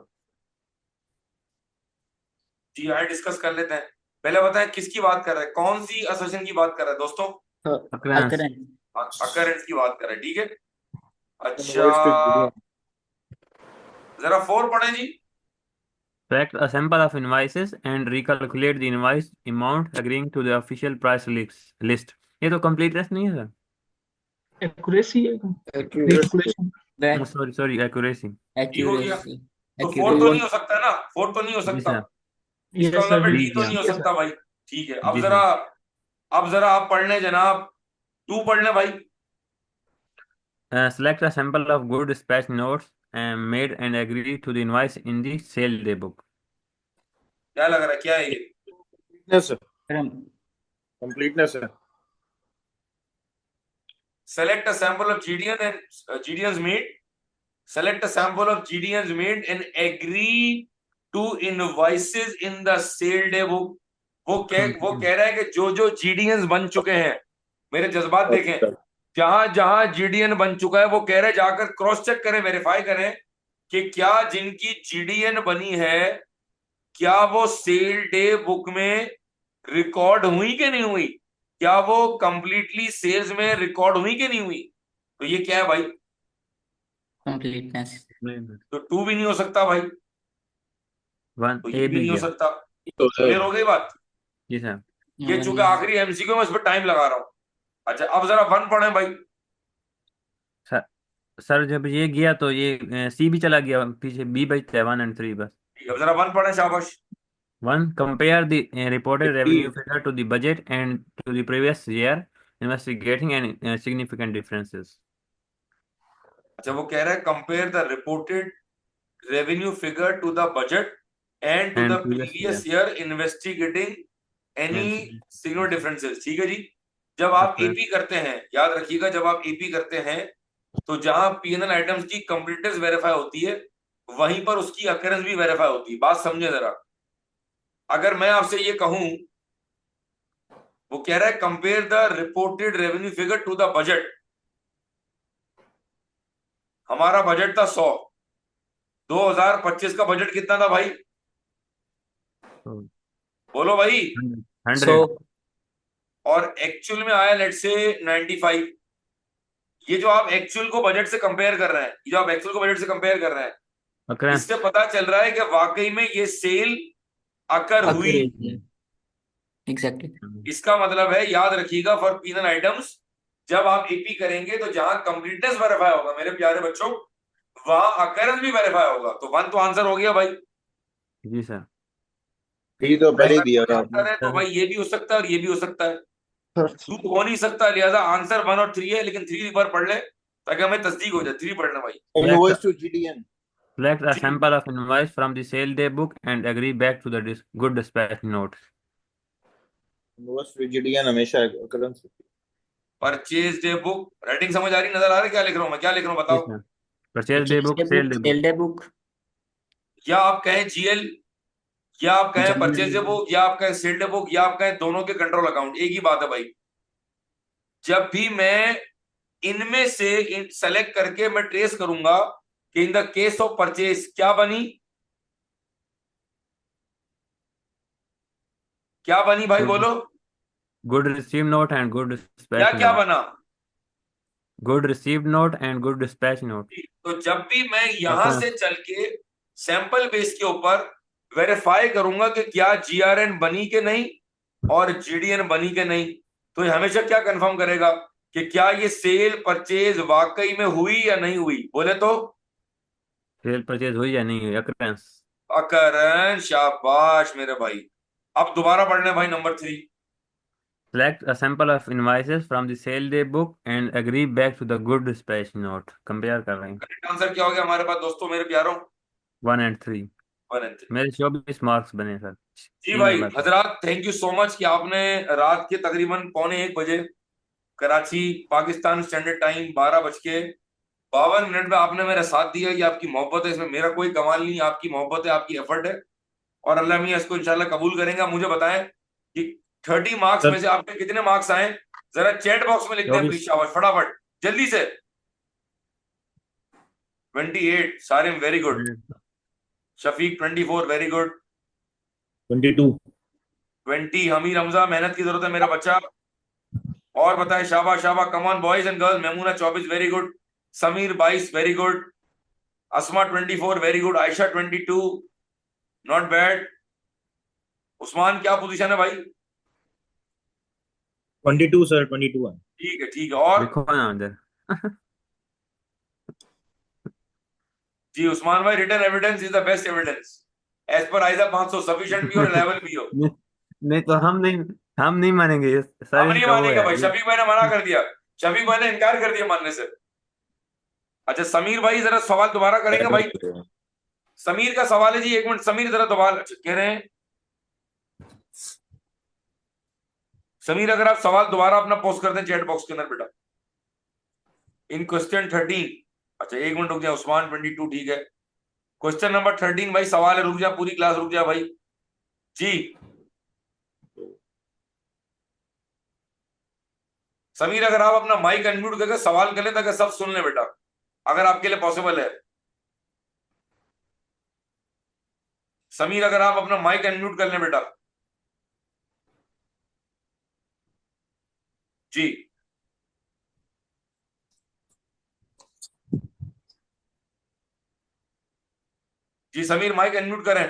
जी आए डिस्कस कर लेते हैं. पहले बताएं किसकी बात कर रहे हैं, कौन सी असोसिएशन की बात कर रहे हैं दोस्तों? अकरेंस की बात कर रहे हैं, ठीक है. अच्छा जरा 4 पढ़ें जी. Select a sample of invoices and recalculate the invoice amount agreeing to the official price list. ये तो completeness नहीं है सर. एक्यूरेसी है. रिकैलकुलेशन. Sorry, accuracy. ठीक हो गया. एक्यूरेसी. तो 4 तो नहीं हो सकता ना, 4 तो नहीं हो जी सकता. सर. इसका यस मतलब सर. डी तो नहीं हो सकता भाई. ठीक है, अब जी जरा आप पढ़ लें जनाब. 2 पढ़ लें भाई. Select a sample of good dispatch notes and made and agree to the invoice in the sale day book. क्या लग रहा है, क्या है ये? Completeness है. Select a sample of GDN and GDNs made. Select a sample of GDNs made and agree to invoices in the sale day book. वो कह रहा है कि जो GDNs बन चुके हैं, मेरे जज्बात देखें, जहां GDN बन चुका है वो कह रहे हैं जाकर क्रॉस चेक करें, वेरीफाई करें कि क्या जिनकी GDN बनी है क्या वो सेल डे बुक में रिकॉर्ड हुई कि नहीं हुई, क्या वो कंप्लीटली सेल्स में रिकॉर्ड हुई कि नहीं हुई. तो ये क्या है भाई? कंप्लीटनेस. तो 2 भी नहीं हो सकता भाई, तो ये भी नहीं हो सकता. क्लियर हो गई बात? जी सर. ये चूंकि आखिरी एमसीक्यू में इस पर टाइम लगा रहा हूं. अच्छा अब जरा 1 पढ़े भाई. सर जब ये गया तो ये सी भी चला गया, पीछे बी बचता है 1 and 3 बस. अब जरा 1 पढ़े शाबाश. 1. Compare the reported revenue figure to the budget and to the previous year, investigating any significant differences. अच्छा वो कह रहा है compare the reported revenue figure to the budget and to the previous year, investigating any significant differences. ठीक है जी. जब आप AP करते हैं, याद रखिएगा, जब आप एपी करते हैं तो जहां पीएनएल आइटम्स की कंप्लीटनेस वेरीफाई होती है वहीं पर उसकी अकरेंस भी वेरीफाई होती है. बात समझे जरा. अगर मैं आपसे ये कहूं, वो कह रहा है compare the reported revenue figure to the budget. हमारा बजट था 100. 2025 का बजट कितना था भाई? बोलो भाई. 100. और एक्चुअल में आया लेट से 95. ये जो आप एक्चुअल को बजट से कंपेयर कर रहे हैं, ये जो आप एक्चुअल को बजट से कंपेयर कर रहे हैं, इससे पता चल रहा है कि वाकई में ये सेल अकर हुई. एग्जैक्टली. इसका मतलब है, याद रखिएगा, फॉर पीनल आइटम्स जब आप एपी करेंगे तो जहां कंप्लीटनेस वेरीफाई होगा मेरे प्यारे बच्चों, वहां अकरेंस भी वेरीफाई होगा, तो 1 तो आंसर हो गया भाई। जी सर। ये तो पहले ही दिया अगर था आंसर है तो सर भाई ये भी हो सकता है और ये भी हो सकता है, आपने। 2 हो नहीं सकता, लिहाजा आंसर 1 और 3 है, लेकिन 3 एक बार पढ़ ले ताकि हमें तस्दीक हो जाए। 3 पढ़ना भाई। Invoice to GDN. select a जी, sample of invoice from the sale day book and agree back to the good dispatch note. Invoice to GDN हमेशा occurrence होती परचेज डे बुक, राइटिंग समझ आ रही, नजर आ रही, क्या लिख रहा हूँ मैं, क्या लिख रहा हूँ जी बताओ। Sir. Purchase day book, sale day book. Sale day book. या आप कहें जीएल, या आप कहें परचेज डे बुक, या आप कहें सेल डे बुक, या आप कहें दोनों के कंट्रोल अकाउंट, एक ही बात है भाई। जब भी मैं इनमें से सेलेक्ट करके मैं ट्रेस करूंगा कि in the case of purchase क्या बनी, क्या बनी भाई Good, बोलो, good received note and good क्या dispatch क्या note. बना। Good received note and good dispatch note. तो जब भी मैं यहां Reference. से चल के सैंपल बेस के ऊपर वेरीफाई करूंगा कि क्या जीआरएन बनी के नहीं और जीडीएन बनी के नहीं, तो ये हमेशा क्या कंफर्म करेगा कि क्या ये सेल परचेज वाकई में हुई या नहीं हुई, बोले तो सेल परचेज हुई या नहीं हुई, occurrence. अकरन, शाबाश मेरे भाई। अब दोबारा पढ़ने भाई number 3। Select a sample of invoices from the sale day book and agree back to the good dispatch note. Compare कर रहे हैं। करेक्ट आंसर क्या हो गया हमारे पास दोस्तों, मेरे प्यारों? 1 and 3. 1 and 3। मेरे 24 मार्क्स बने सर। जी 3 भाई नंबर पे। हजरात, थैंक यू सो मच कि आपने रात के तकरीबन 12:45 कराची पाकिस्तान स्टैंडर्ड टाइम 12:52 में आपने मेरा साथ दिया। कि आपकी मोहब्बत है, इसमें मेरा कोई कमाल नहीं, आपकी मोहब्बत है, आपकी एफर्ट है, और अल्लाह मियां इसको इंशाल्लाह कबूल करेंगे। मुझे बताएं कि 30 मार्क्स में है। से आपके कितने मार्क्स आए, जरा चैट बॉक्स में लिख दें प्लीज, 24। शाबाश, फटाफट जल्दी से। 28 Sarim, very good. Shafiq 24, very good. 22. 20 Hamir Hamza, मेहनत की जरूरत है मेरा बच्चा। और बताएं, शाबा शाबा, come on boys and girls. Maimoona 24, very good. Sameer 22, very good. Asma 24, very good. Ayesha 22, not bad. Usman क्या पोजीशन है भाई? 22 सर, 22 है। ठीक है ठीक है। और लिखो ना अंदर। जी उस्मान भाई, written evidence is the best evidence as per ISA 500, sufficient भी हो, रिलायबल भी हो। नहीं, नहीं तो हम नहीं मानेंगे ये हम सर, नहीं इसका वो मानेंगे है भाई, ये। शफीक भाई ने मना कर दिया, शफीक भाई ने इनकार कर दिया मानने से। अच्छा समीर भाई जरा सवाल दोबारा करेंगे भाई। समीर का सवाल है जी, 1 मिनट समीर जरा दोबारा। अच्छा, कह रहे हैं समीर, अगर आप सवाल दोबारा अपना पोस्ट कर दें चैट बॉक्स के अंदर बेटा। इन क्वेश्चन 13, अच्छा 1 मिनट रुक जाए उस्मान, 22 ठीक है। क्वेश्चन नंबर 13 भाई, सवाल है, रुक जा पूरी क्लास रुक जा भाई जी। समीर अगर आप अपना माइक अनम्यूट करके सवाल कर लें ताकि सब सुन ले बेटा, अगर आपके लिए पॉसिबल है। समीर अगर आप अपना माइक अनम्यूट कर लें बेटा जी। जी समीर माइक अनम्यूट करें।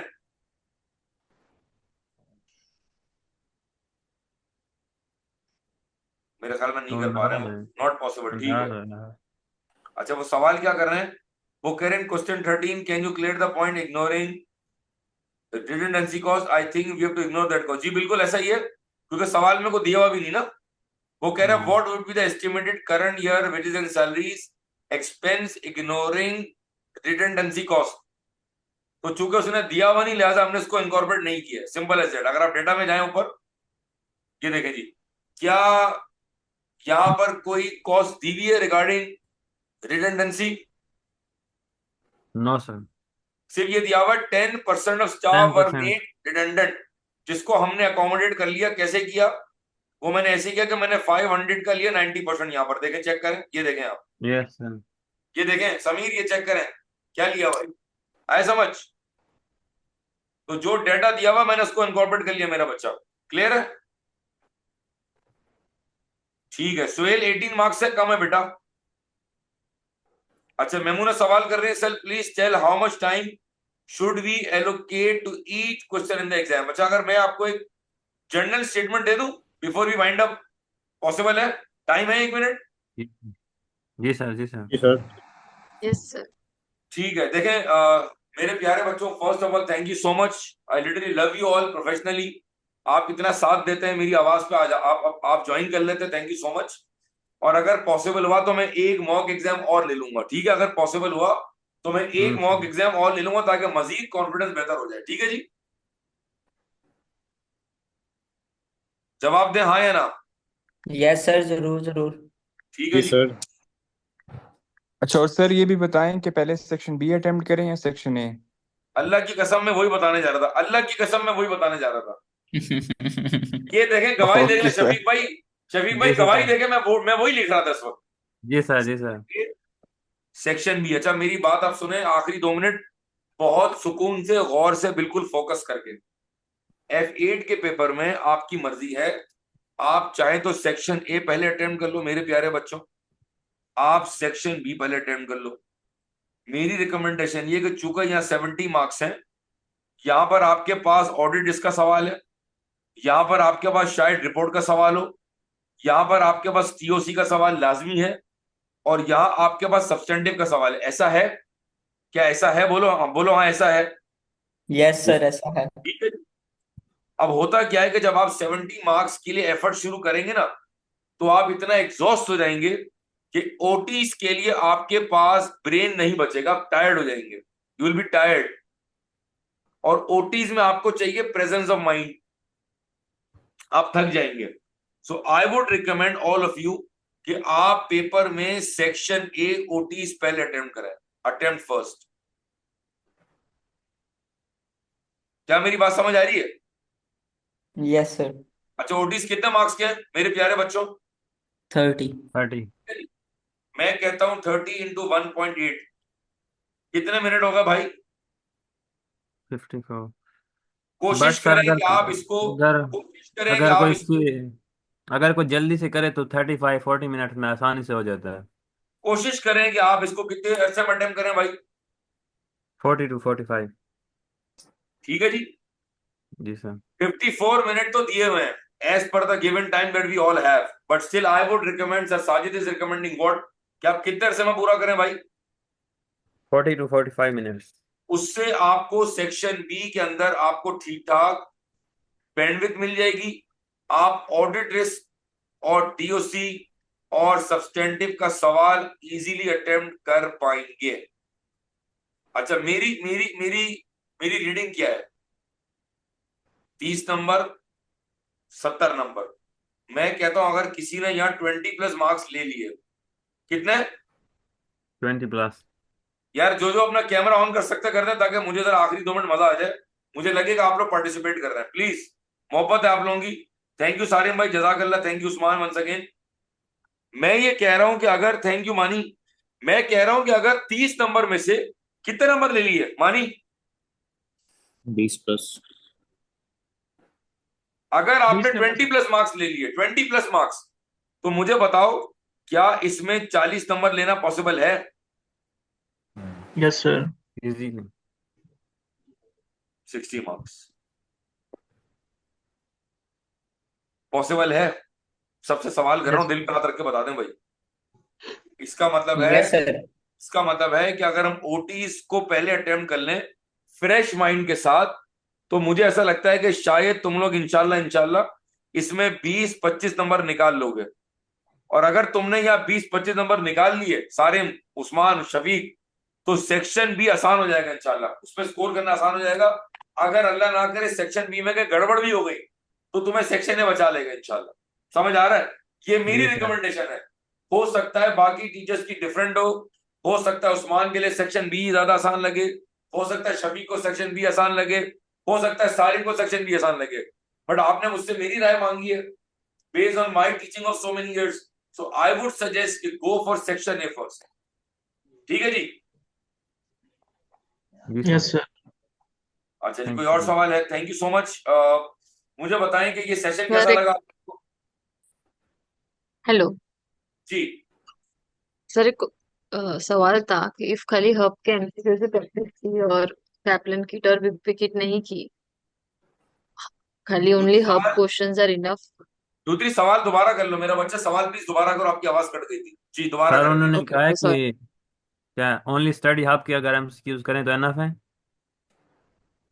मेरे ख्याल में नहीं तो कर पा रहे नाराज हैं, है, नॉट पॉसिबल, ठीक है। नाराज है। अच्छा वो सवाल क्या कर रहे हैं, वो कह रहे हैं question 13, can you clear the point ignoring redundancy cost, I think we have to ignore that cost. जी बिल्कुल ऐसा ही है, क्योंकि सवाल में को दिया हुआ भी नहीं ना। वो कह रहा है what would be the estimated current year wages and salaries expense ignoring redundancy cost. तो चूंकि उसने दिया हुआ नहीं, लिहाजा हमने इसको इनकॉर्पोरेट नहीं किया, सिंपल एज दैट। अगर आप डेटा में जाएं ऊपर, ये देखें जी, क्या यहां पर कोई कॉस्ट दी हुई है रिगार्डिंग रिडंडेंसी? No sir. सिर्फ ये दिया हुआ 10% of staff were 10%। Made redundant, जिसको हमने अकोमोडेट कर लिया। कैसे किया? वो मैंने ऐसे किया कि मैंने 500 का लिया, 90% यहाँ पर देखें, चेक करें, ये देखें आप, यस सर। ये देखें समीर, ये चेक करें क्या लिया भाई, आए समझ? तो जो डेटा दिया हुआ मैंने उसको इनकॉर्पोरेट कर लिया मेरा बच्चा, क्लियर है? ठीक है। सुहेल 18 मार्क्स से कम है बेटा। अच्छा मेमूना सवाल कर रहे हैं, sir please tell how much time should we allocate to each question in the exam. अच्छा अगर मैं आपको एक जनरल स्टेटमेंट दे दूं before we wind up, possible है? टाइम है 1 मिनट? जी सर, जी सर। जी सर। Yes sir. ठीक है, देखें मेरे प्यारे बच्चों, first of all thank you so much, I literally love you all professionally. आप इतना साथ देते हैं मेरी आवाज पे, आ जा आप ज्वाइन कर लेते हैं, थैंक यू सो मच। और अगर पॉसिबल हुआ तो मैं एक मॉक एग्जाम और ले लूंगा, ठीक है? अगर पॉसिबल हुआ तो मैं एक मॉक एग्जाम और ले लूंगा ताकि मजीद कॉन्फिडेंस बेहतर हो जाए, ठीक है जी? जवाब दें हाँ या ना। यस सर, जरूर जरूर। ठीक है जी जी। सर। अच्छा, और सर ये भी बताएं कि पहले सेक्शन बी अटेम्प्ट करें या सेक्शन ए? अल्लाह की कसम मैं वही बताने जा रहा था, अल्लाह की कसम मैं वही बताने जा रहा था। ये देखें, गवाही देख ओके ले सर। शफीक भाई, शफीक भाई जी सर। गवाही देखे, मैं वही लिख रहा था इस वक्त। जी सर। जी सर। Section B. अच्छा मेरी बात आप सुने, आखिरी 2 मिनट बहुत सुकून से गौर से बिल्कुल फोकस करके। F8 के पेपर में आपकी मर्जी है, आप चाहे तो सेक्शन ए पहले अटेम्प्ट कर लो मेरे प्यारे बच्चों, आप सेक्शन बी पहले अटेम्प्ट कर लो। मेरी रिकमेंडेशन ये कि चूंकि यहाँ 70 मार्क्स हैं, यहां पर आपके पास ऑडिट इसका सवाल है, यहां पर आपके पास शायद रिपोर्ट का सवाल हो, यहां पर आपके पास टीओसी का सवाल लाजमी है, और यहां आपके पास सब्सटेंटिव का सवाल है। ऐसा है क्या? ऐसा है? बोलो हाँ, बोलो हाँ, ऐसा है। यस सर, ऐसा है। ठीक है। अब होता क्या है कि जब आप 70 मार्क्स के लिए एफर्ट शुरू करेंगे ना, तो आप इतना एग्जॉस्ट हो जाएंगे कि ओटीज के लिए आपके पास ब्रेन नहीं बचेगा, आप टायर्ड हो जाएंगे, यू विल बी टायर्ड। और ओटीज में आपको चाहिए प्रेजेंस ऑफ माइंड, आप थक जाएंगे। So I would recommend all of you कि आप पेपर में सेक्शन ए ओटीज पहले अटेम्प्ट करें, अटेम्प्ट फर्स्ट। क्या मेरी बात समझ आ रही है? Yes sir. अच्छा ओटीज कितने मार्क्स के हैं मेरे प्यारे बच्चों? 30। 30। मैं कहता हूं 30 इंटू 1.8 कितने मिनट होगा भाई? 54। कोशिश बट सर, करें कि आप इसको, अगर कोशिश करें कि अगर आप कोई इसको, अगर कोई जल्दी से करे तो 35-40 मिनट में आसानी से हो जाता है। कोशिश करें कि आप इसको कितने अरसे में अटेम्प्ट करें भाई? 40 to 45। ठीक है जी। जी सर। 54 मिनट तो दिए हुए हैं as per the given time that we all have, but still I would recommend, sir Sajid is recommending what, कि आप कितने अरसे में पूरा करें भाई? 40 to 45 मिनट। उससे आपको सेक्शन बी के अंदर आपको ठीक ठाक बैंडविड्थ मिल जाएगी, आप ऑडिट रिस्क और टीओसी और सब्सटेंटिव का सवाल इजीली अटेम्प्ट कर पाएंगे। अच्छा मेरी मेरी मेरी मेरी रीडिंग क्या है? 30 नंबर, 70 नंबर। मैं कहता हूं अगर किसी ने यहाँ 20+ मार्क्स ले लिए, कितने? 20+। यार जो जो अपना कैमरा ऑन कर सकते कर दें ताकि मुझे जरा आखिरी 2 मिनट मजा आ जाए, मुझे लगेगा आप लोग पार्टिसिपेट कर रहे हैं। प्लीज, मोहब्बत है आप लोगों की। थैंक यू सारिम भाई, जजाकल्ला, thank you Usman once again. मैं ये कह रहा हूं कि अगर, थैंक यू मानी, मैं कह रहा हूं कि अगर 30 नंबर में से कितने नंबर ले लिए मानी? 20+। अगर आपने 20 नंबर 20+ मार्क्स ले लिए, 20+ मार्क्स, तो मुझे बताओ क्या इसमें 40 नंबर लेना पॉसिबल है? Yes sir. Easy. 60 marks possible है? सबसे सवाल कर रहा हूं, यस दिल पे हाथ रख के बता दें भाई। इसका मतलब है, यस सर। इसका मतलब है कि अगर हम ओटीज को पहले अटेम्प्ट कर लें फ्रेश माइंड के साथ, तो मुझे ऐसा लगता है कि शायद तुम लोग इंशाल्लाह इंशाल्लाह इसमें 20-25 नंबर निकाल लोगे। और अगर तुमने यहाँ 20-25 नंबर निकाल लिए सारिम, उस्मान, शफीक, तो सेक्शन बी आसान हो जाएगा इंशाल्लाह, उसमें स्कोर करना आसान हो जाएगा। अगर अल्लाह ना करे सेक्शन बी में कहीं गड़बड़ भी हो गई तो तुम्हें सेक्शन ए बचा लेगा इंशाल्लाह। समझ आ रहा है? ये मेरी जी सर। रिकमेंडेशन है। हो सकता है बाकी टीचर्स की डिफरेंट हो सकता है उस्मान के लिए सेक्शन बी ज्यादा आसान लगे, हो सकता है शफीक को सेक्शन बी आसान लगे, हो सकता है सारिम को सेक्शन बी आसान लगे, बट आपने मुझसे मेरी राय मांगी है based on my teaching of so many years, so I would suggest कि go for section A first। ठीक है जी? जी सर। Yes sir. अच्छा जी, थैंक कोई यू। और सवाल है? Thank you so much. मुझे बताएं कि ये सेशन सर कैसा एक लगा आपको? हेलो जी। सर, एक सवाल था कि इफ खाली हब के एमसीक्यू से प्रैक्टिस की और कैप्लन की टर्म रिपीट नहीं की, खाली ओनली दूसरी हब सवाल, क्वेश्चंस आर इनफ? दूसरी सवाल दोबारा कर लो मेरा बच्चा, सवाल प्लीज दोबारा करो, आपकी आवाज कट गई थी जी, दोबारा सर करें। उन्होंने ओके कहा है ओके सॉरी। कि क्या ओनली स्टडी हब की अगर हम यूज करें तो एनफ है?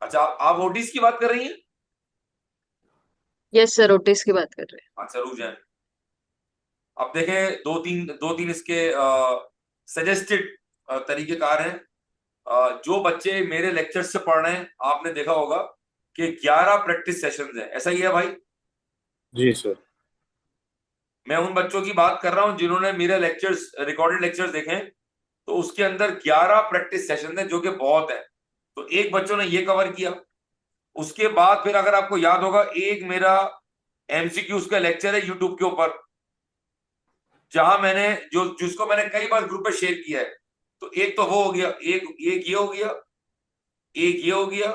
अच्छा, आप ओटीज की बात कर रही हैं? यस सर, ओटीज की बात कर रहे हैं। अच्छा, रुक जाए। अब देखें, दो तीन इसके सजेस्टेड तरीकेकार हैं। जो बच्चे मेरे लेक्चर से पढ़ रहे हैं, आपने देखा होगा कि 11 प्रैक्टिस सेशंस हैं, ऐसा ही है भाई? जी सर। मैं उन बच्चों की बात कर रहा हूं जिन्होंने मेरे लेक्चर्स, रिकॉर्डेड लेक्चर्स देखे हैं, तो उसके अंदर 11 प्रैक्टिस सेशन है, जो कि बहुत है। तो एक बच्चों ने ये कवर किया। उसके बाद फिर अगर आपको याद होगा, एक मेरा एमसीक्यूज का लेक्चर है यूट्यूब के ऊपर, जहां मैंने जिसको मैंने कई बार ग्रुप पे शेयर किया है। तो एक तो वो हो गया, एक ये हो गया, एक ये हो गया।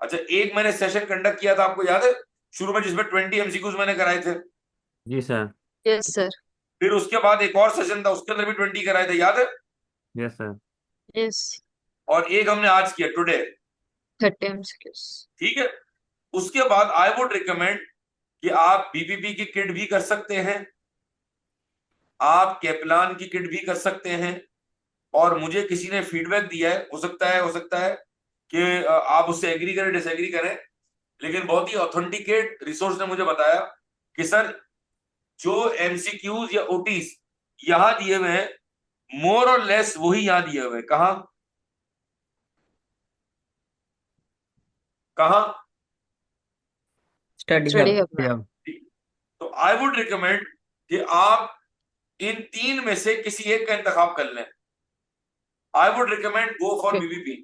अच्छा, एक मैंने सेशन कंडक्ट किया था, आपको याद है, शुरू में, जिसमें 20 एमसीक्यूज मैंने कराए थे। जी सर। Yes sir. फिर उसके बाद एक और सेशन था, उसके अंदर भी 20 कराए थे, याद है? Yes sir. यस। और एक हमने आज किया, टुडे। 30 एमसीक्यूज। ठीक है। उसके बाद आई वुड रिकमेंड कि आप बीपीपी की किट भी कर सकते हैं, आप कैपलान की किट भी कर सकते हैं। और मुझे किसी ने फीडबैक दिया है, हो सकता है कि आप उससे एग्री करें, डिसएग्री करें, लेकिन बहुत ही ऑथेंटिकेट रिसोर्स ने मुझे बताया कि सर, जो एमसीक्यूज या ओटीज यहां दिए हुए हैं, मोर और लेस वही यहां दिए हुए हैं। कहां कहां? Study study hub. हब में। तो आई वुड रिकमेंड कि आप इन तीन में से किसी एक का इंतखाब कर लें। आई would recommend go for BBP,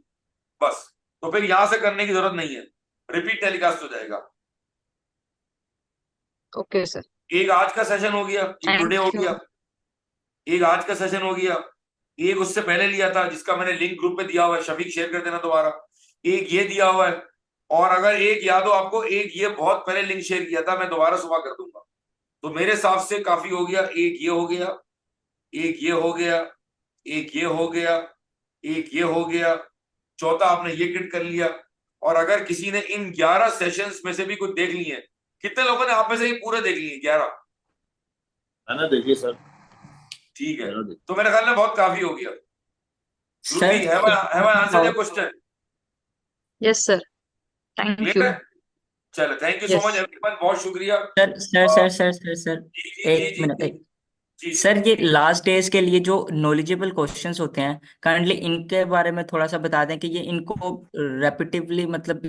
बस। तो फिर यहां से करने की जरूरत नहीं है, रिपीट टेलीकास्ट हो जाएगा। Okay sir. एक आज का सेशन हो गया, एक टुडे हो थैंक यू। गया, एक आज का सेशन हो गया, एक उससे पहले लिया था जिसका मैंने लिंक ग्रुप पे दिया हुआ है, शफीक शेयर कर देना दोबारा। एक ये दिया हुआ है, और अगर एक याद हो आपको, एक ये बहुत पहले लिंक शेयर किया था, मैं दोबारा सुबह कर दूंगा। तो मेरे हिसाब से काफी हो गया। एक ये हो गया, एक ये हो गया, एक ये हो गया, एक ये हो गया, चौथा आपने ये किट कर लिया। और अगर किसी ने इन 11 सेशंस में से भी कुछ देख लिए, कितने लोगों ने आप में से ये पूरे देख लिए 11? मैंने देखिए सर। ठीक है, तो मेरे ख्याल में बहुत काफी हो गया। Sir Ruby, have I answered your question? Yes sir, thank clear you. है? चलो, thank you so much yes. Everyone, बहुत शुक्रिया। सर सर अ, सर सर सर सर जी जी जी एक जी मिनट, जी एक जी जी। सर, ये लास्ट डेज के लिए जो नॉलेजेबल क्वेश्चंस होते हैं, काइंडली इनके बारे में थोड़ा सा बता दें कि ये इनको रेपिटिवली मतलब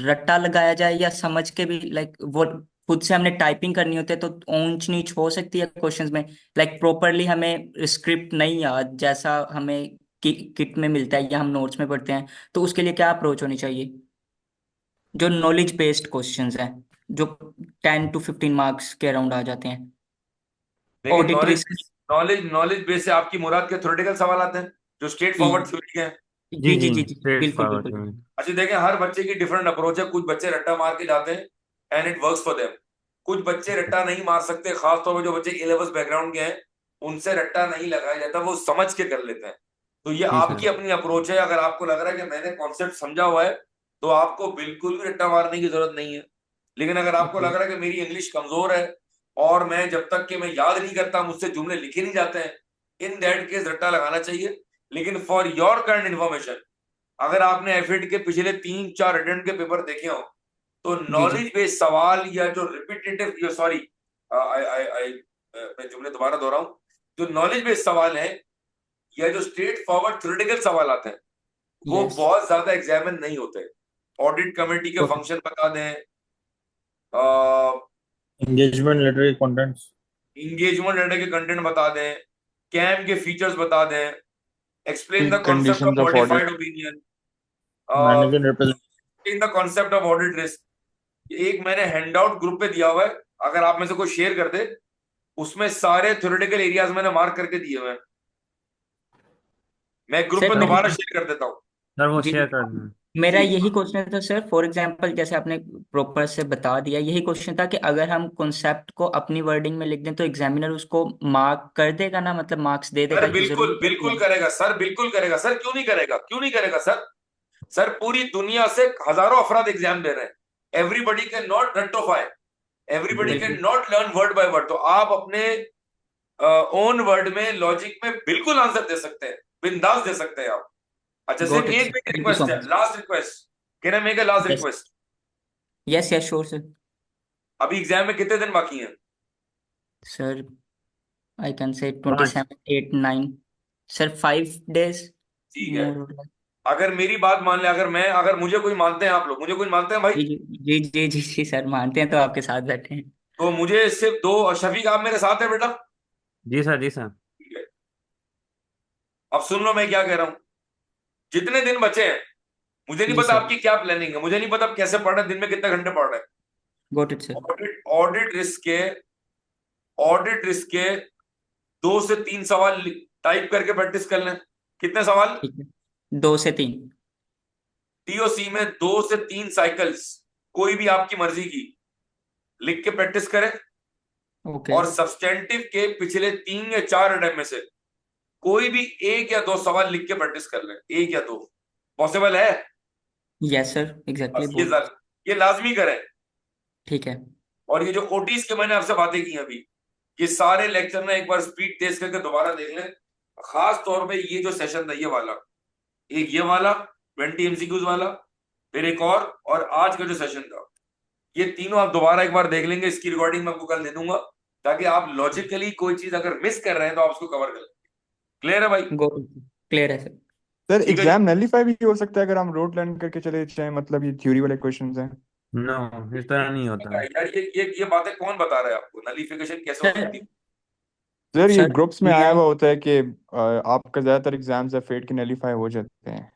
रट्टा लगाया जाए, या समझ के भी, लाइक वो खुद से हमने टाइपिंग करनी होती है तो ऊंच नीच हो सकती है क्वेश्चंस में, लाइक प्रॉपरली हमें स्क्रिप्ट नहीं याद जैसा हमें किट में मिलता है या हम नोट्स में पढ़ते हैं, तो उसके लिए क्या अप्रोच होनी चाहिए? जो नॉलेज बेस्ड क्वेश्चंस हैं, जो 10 to 15 मार्क्स के अराउंड आ जाते हैं। देखिए, ऑडिट रिस्क। नॉलेज बेस से आपकी मुराद के थ्योरेटिकल सवाल आते हैं, जो स्ट्रेट फॉरवर्ड थ्योरी के हैं। जी जी जी जी, जी जी, स्ट्रेट बिल्कुल फॉरवर्ड। बिल्कुल। अच्छा, देखें, हर बच्चे की डिफरेंट अप्रोच है। कुछ बच्चे रट्टा मार के जाते हैं and it works for them. कुछ बच्चे रट्टा नहीं मार सकते, खासतौर पर जो बच्चे ए लेवल्स बैकग्राउंड के हैं, उनसे रट्टा नहीं लगाया जाता, वो समझ के कर लेते हैं। तो ये जी आपकी सर। अपनी अप्रोच है। अगर आपको लग रहा है कि मैंने कॉन्सेप्ट समझा हुआ है, तो आपको बिल्कुल भी रट्टा मारने की जरूरत नहीं है। लेकिन अगर आपको लग रहा है कि मेरी इंग्लिश कमजोर है और मैं जब तक कि मैं याद नहीं करता मुझसे जुमले लिखे नहीं जाते हैं, इन दैट केस रट्टा लगाना चाहिए। लेकिन फॉर योर काइंड इन्फॉर्मेशन, अगर आपने एफिड के पिछले 3-4 अटेम्प्ट के पेपर देखे हो, तो जी जी। नॉलेज बेस्ड सवाल या जो रिपीटेटिव, सॉरी, मैं जुमले दोबारा दोहराऊं, जो नॉलेज बेस्ड सवाल है या जो स्ट्रेट फॉरवर्ड थ्योरेटिकल सवाल आते हैं, वो यस। बहुत ज्यादा एग्जामिन नहीं होते। ऑडिट कमेटी के फंक्शन बता दें, एंगेजमेंट लेटर के कंटेंट्स, इंगेजमेंट लेटर के कंटेंट बता दें, कैम के फीचर्स बता दें, explain the concept of conditions of audit. Modified opinion, manager represent. In the concept of audit risk. एक मैंने हैंडआउट ग्रुप पे दिया हुआ है, अगर आप में से कोई शेयर कर दे, उसमें सारे थ्योरेटिकल एरियाज मैंने मार्क करके दिए हुए हैं। मैं ग्रुप सर पे मेरे दोबारा शेयर कर देता हूँ। सर वो जी शेयर कर दें। मेरा जी यही क्वेश्चन था सर, फॉर एग्जांपल जैसे आपने प्रॉपर से बता दिया, यही क्वेश्चन था कि अगर हम कॉन्सेप्ट को अपनी वर्डिंग में लिख दें तो एग्जामिनर उसको मार्क कर देगा ना, मतलब मार्क्स दे देगा, सर, ये बिल्कुल जरूरी है कि बिल्कुल नहीं? करेगा सर, बिल्कुल करेगा सर, क्यों नहीं करेगा, क्यों नहीं करेगा सर? सर, पूरी दुनिया से हजारों अफराद एग्जाम दे रहे हैं। एवरीबडी कैन नॉट रट्टोफाई, एवरीबडी कैन बिल्कुल। Not learn word by word. तो आप अपने ओन वर्ड में, लॉजिक में बिल्कुल आंसर दे सकते हैं। बिंदास दे सकते हैं आप। अच्छा, Got सिर्फ it, एक sir. Thank you request so है, much. Last request, can I make a last Yes. Request? Yes, yes, sure, sir. अभी एग्जाम में कितने दिन बाकी हैं? Sir, I can say 5 27, 8, 9. Sir, 5 days ठीक है, more or less. अगर मेरी बात मान ले, अगर मुझे कोई मानते हैं, आप लोग मुझे कोई मानते हैं भाई, जी जी जी जी जी जी सर, मानते हैं तो आपके साथ बैठे हैं। तो मुझे सिर्फ दो, शफीक आप मेरे साथ है बेटा? जी सर, जी सर। ठीक है, अब सुन लो मैं क्या कह रहा हूं। जितने दिन बचे हैं, मुझे नहीं जी पता सर, आपकी क्या प्लानिंग है, मुझे नहीं पता आप कैसे पढ़ रहे हैं, दिन में कितने घंटे पढ़ रहे हैं। Got it sir. Audit risk के 2 से 3 सवाल टाइप करके प्रैक्टिस कर लें। कितने सवाल? ठीक है, 2 से 3। टीओसी में 2 से 3 साइकिल्स, कोई भी आपकी मर्जी की, लिख के प्रैक्टिस करें। ओके। और सब्सटेंटिव के पिछले 3 या 4 अटेम्प्ट में से कोई भी 1 या 2 सवाल लिख के प्रैक्टिस कर लें, 1 या 2 पॉसिबल है? यस सर, एग्जैक्टली बस बोल। ये लाजमी करें। ठीक है। और ये जो ओटीज के मैंने आपसे बातें की अभी, ये सारे लेक्चर ना एक बार स्पीड तेज करके दोबारा देख लें। खास तौर पे ये जो सेशन था, ये वाला, एक ये वाला 20 एमसीक्यूज वाला, फिर एक और आज का जो सेशन था, ये तीनों आप दोबारा एक बार देख लेंगे। इसकी रिकॉर्डिंग मैं आपको कल दे दूंगा, ताकि आप लॉजिकली कोई चीज अगर मिस कर रहे हैं तो आप उसको कवर कर लेंगे। क्लियर है भाई? गॉट इट, क्लियर है सर। सर ठीक है जी। एग्जाम नलीफाई भी हो सकता है अगर हम रोड लर्न करके चले जाएं, मतलब ये थ्योरी वाले क्वेश्चंस हैं। नो, इस तरह नहीं होता। यार ये बातें कौन बता रहा है आपको? नलिफिकेशन कैसे हो सर सकती है? सर ये सर ग्रुप्स में आया मैं हुआ होता है कि आपका ज्यादातर एग्जाम्स है फेट के नलीफाई हो जाते हैं।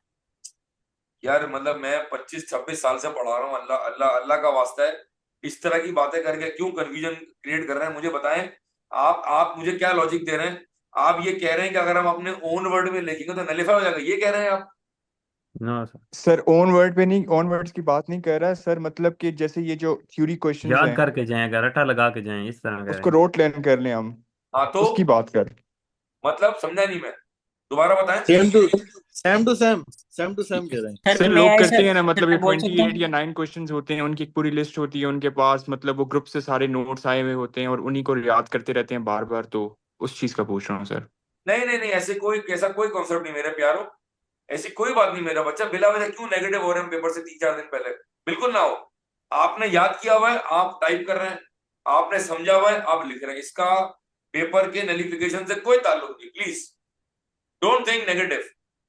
यार मतलब मैं 25-26 साल से पढ़ा रहा हूँ, अल्लाह अल्लाह अल्लाह का वास्ता है, इस तरह की बातें करके क्यों कंफ्यूजन क्रिएट कर रहे हैं? मुझे बताएं। आप मुझे क्या लॉजिक दे रहे हैं? आप ये कह रहे हैं कि अगर हम अपने ओन वर्ड में लिखेंगे तो नलिफाई हो जाएगा, ये कह रहे हैं आप? No sir, sir own word पे नहीं, ओन वर्ड्स की बात नहीं कर रहा है सर, मतलब कि जैसे ये जो थ्योरी क्वेश्चंस याद हैं करके जाएं, अगर रटा लगा के जाएं, इस तरह उसको करें। रोट लर्न कर लें हम, हाँ तो उसकी बात कर। मतलब समझा नहीं मैं, दोबारा बताएं। सेम कह रहे हैं। सर सर मैं लोग ऐसा करते हैं ना, सर मतलब ये मैं बोल सकता 28 या हूँ। 9 क्वेश्चंस होते हैं, उनकी एक पूरी लिस्ट होती है उनके पास, मतलब वो ग्रुप से सारे नोट्स आए हुए होते हैं और उन्हीं को याद करते रहते हैं बार बार, तो उस चीज का पूछ रहा हूँ सर। नहीं नहीं नहीं, ऐसा कोई कॉन्सेप्ट नहीं मेरे प्यारो, ऐसी कोई बात नहीं। मेरा बच्चा बिला वजह क्यों नेगेटिव हो रहे हैं पेपर से 3-4 दिन पहले? बिल्कुल ना हो। आपने याद किया हुआ है, आप टाइप कर रहे हैं, आपने समझा हुआ है, आप लिख रहे हैं, इसका पेपर के नलिफिकेशन से कोई ताल्लुक नहीं। Please don't think negative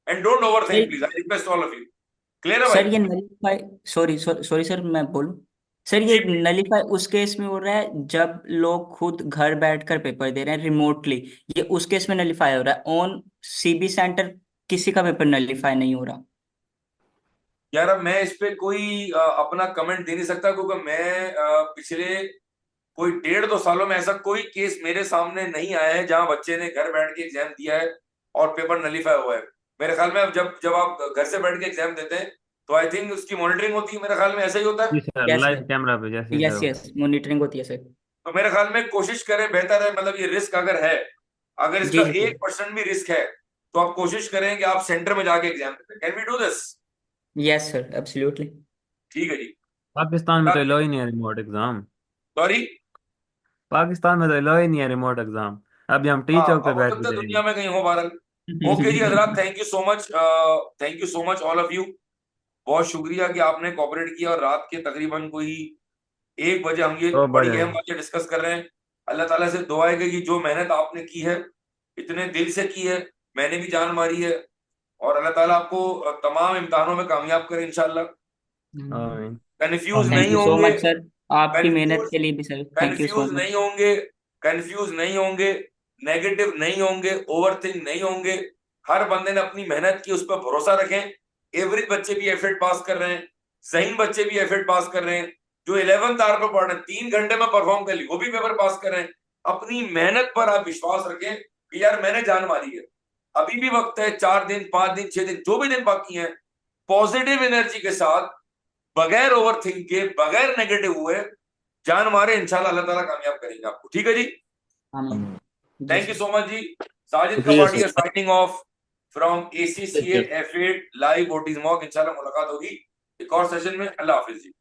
and don't over think, please, I request all of you. Clear है भाई? सर ये नलीफाई, सॉरी सॉरी सर मैं बोलूं। सर ये जी नलीफाई उस केस में हो रहा है जब लोग खुद घर बैठकर पेपर दे रहे हैं रिमोटली, ये उस केस में नलीफाई हो रहा है। ऑन सीबी सेंटर किसी का पेपर नलीफाई नहीं हो रहा। यार, अब मैं इस पे कोई अपना कमेंट दे नहीं सकता, क्योंकि मैं पिछले कोई 1.5-2 सालों में ऐसा कोई केस मेरे सामने नहीं आया है जहां बच्चे ने घर बैठ के एग्जाम दिया है और पेपर नलीफाई हुआ है। मेरे ख्याल में अब जब जब आप घर से बैठ के एग्जाम देते हैं तो आई थिंक उसकी मॉनिटरिंग होती है, मेरे ख्याल में ऐसा ही होता है। जी sir, yes live sir, camera पे जैसे यस सर। यस, मॉनिटरिंग होती है सर। तो मेरे ख्याल में कोशिश करें, बेहतर है, मतलब ये रिस्क अगर है, अगर जी इसका जी सर। 1% भी रिस्क है, तो आप कोशिश करें कि आप सेंटर में जाके एग्जाम दें। Can we do this? Yes sir, absolutely. ठीक है जी। पाकिस्तान में तो अलाउ ही नहीं है रिमोट एग्जाम। सॉरी। पाकिस्तान में तो अलाउ ही नहीं है रिमोट एग्जाम। अभी हम टी हाँ, चौक पे अब हो बैठ के सकता है देंगे। दुनिया में कहीं हो बहरहाल। ओके जी हजरात, thank you so much, thank you so much all of you. बहुत शुक्रिया कि आपने कोऑपरेट किया, और रात के तकरीबन कोई 1 बजे हम ये तो बड़ी बड़े अहम बातें डिस्कस कर रहे हैं। अल्लाह ताला से दुआ है कि जो मेहनत आपने की है, इतने दिल से की है, मैंने भी जान मारी है, और अल्लाह ताला आपको तमाम इम्तिहानों में कामयाब करे इंशाल्लाह। आमीन। कंफ्यूज थैंक नहीं यू सो होंगे, मच सर, आपकी मेहनत कंफ्यूज के लिए भी sir thank you so confuse much. नहीं होंगे, कंफ्यूज नहीं होंगे, नेगेटिव नहीं होंगे, ओवरथिंक नहीं होंगे। हर बंदे ने अपनी मेहनत की, उस पर भरोसा रखें। एवरेज बच्चे भी एफर्ट पास कर रहे हैं, सही बच्चे भी एफर्ट पास कर रहे हैं, जो 11th आवर पर पढ़ रहे हैं, 3 घंटे में परफॉर्म कर ली, वो भी पेपर पास कर रहे हैं। अपनी मेहनत पर आप विश्वास रखें कि यार मैंने जान मारी है, अभी भी वक्त है, 4 दिन 5 दिन 6 दिन जो भी दिन बाकी हैं, पॉजिटिव एनर्जी के साथ, बगैर ओवरथिंक के, बगैर नेगेटिव हुए जान मारे, इंशाल्लाह अल्लाह ताला कामयाब करेंगे आपको। ठीक है जी, आमीन। जी thank you sir. So much जी। साजिद शुक्रिया Kapatia sir. Signing off from ACCA Take care. F8 live OTs mock. इंशाल्लाह मुलाकात होगी एक और सेशन में। अल्लाह हाफिज जी।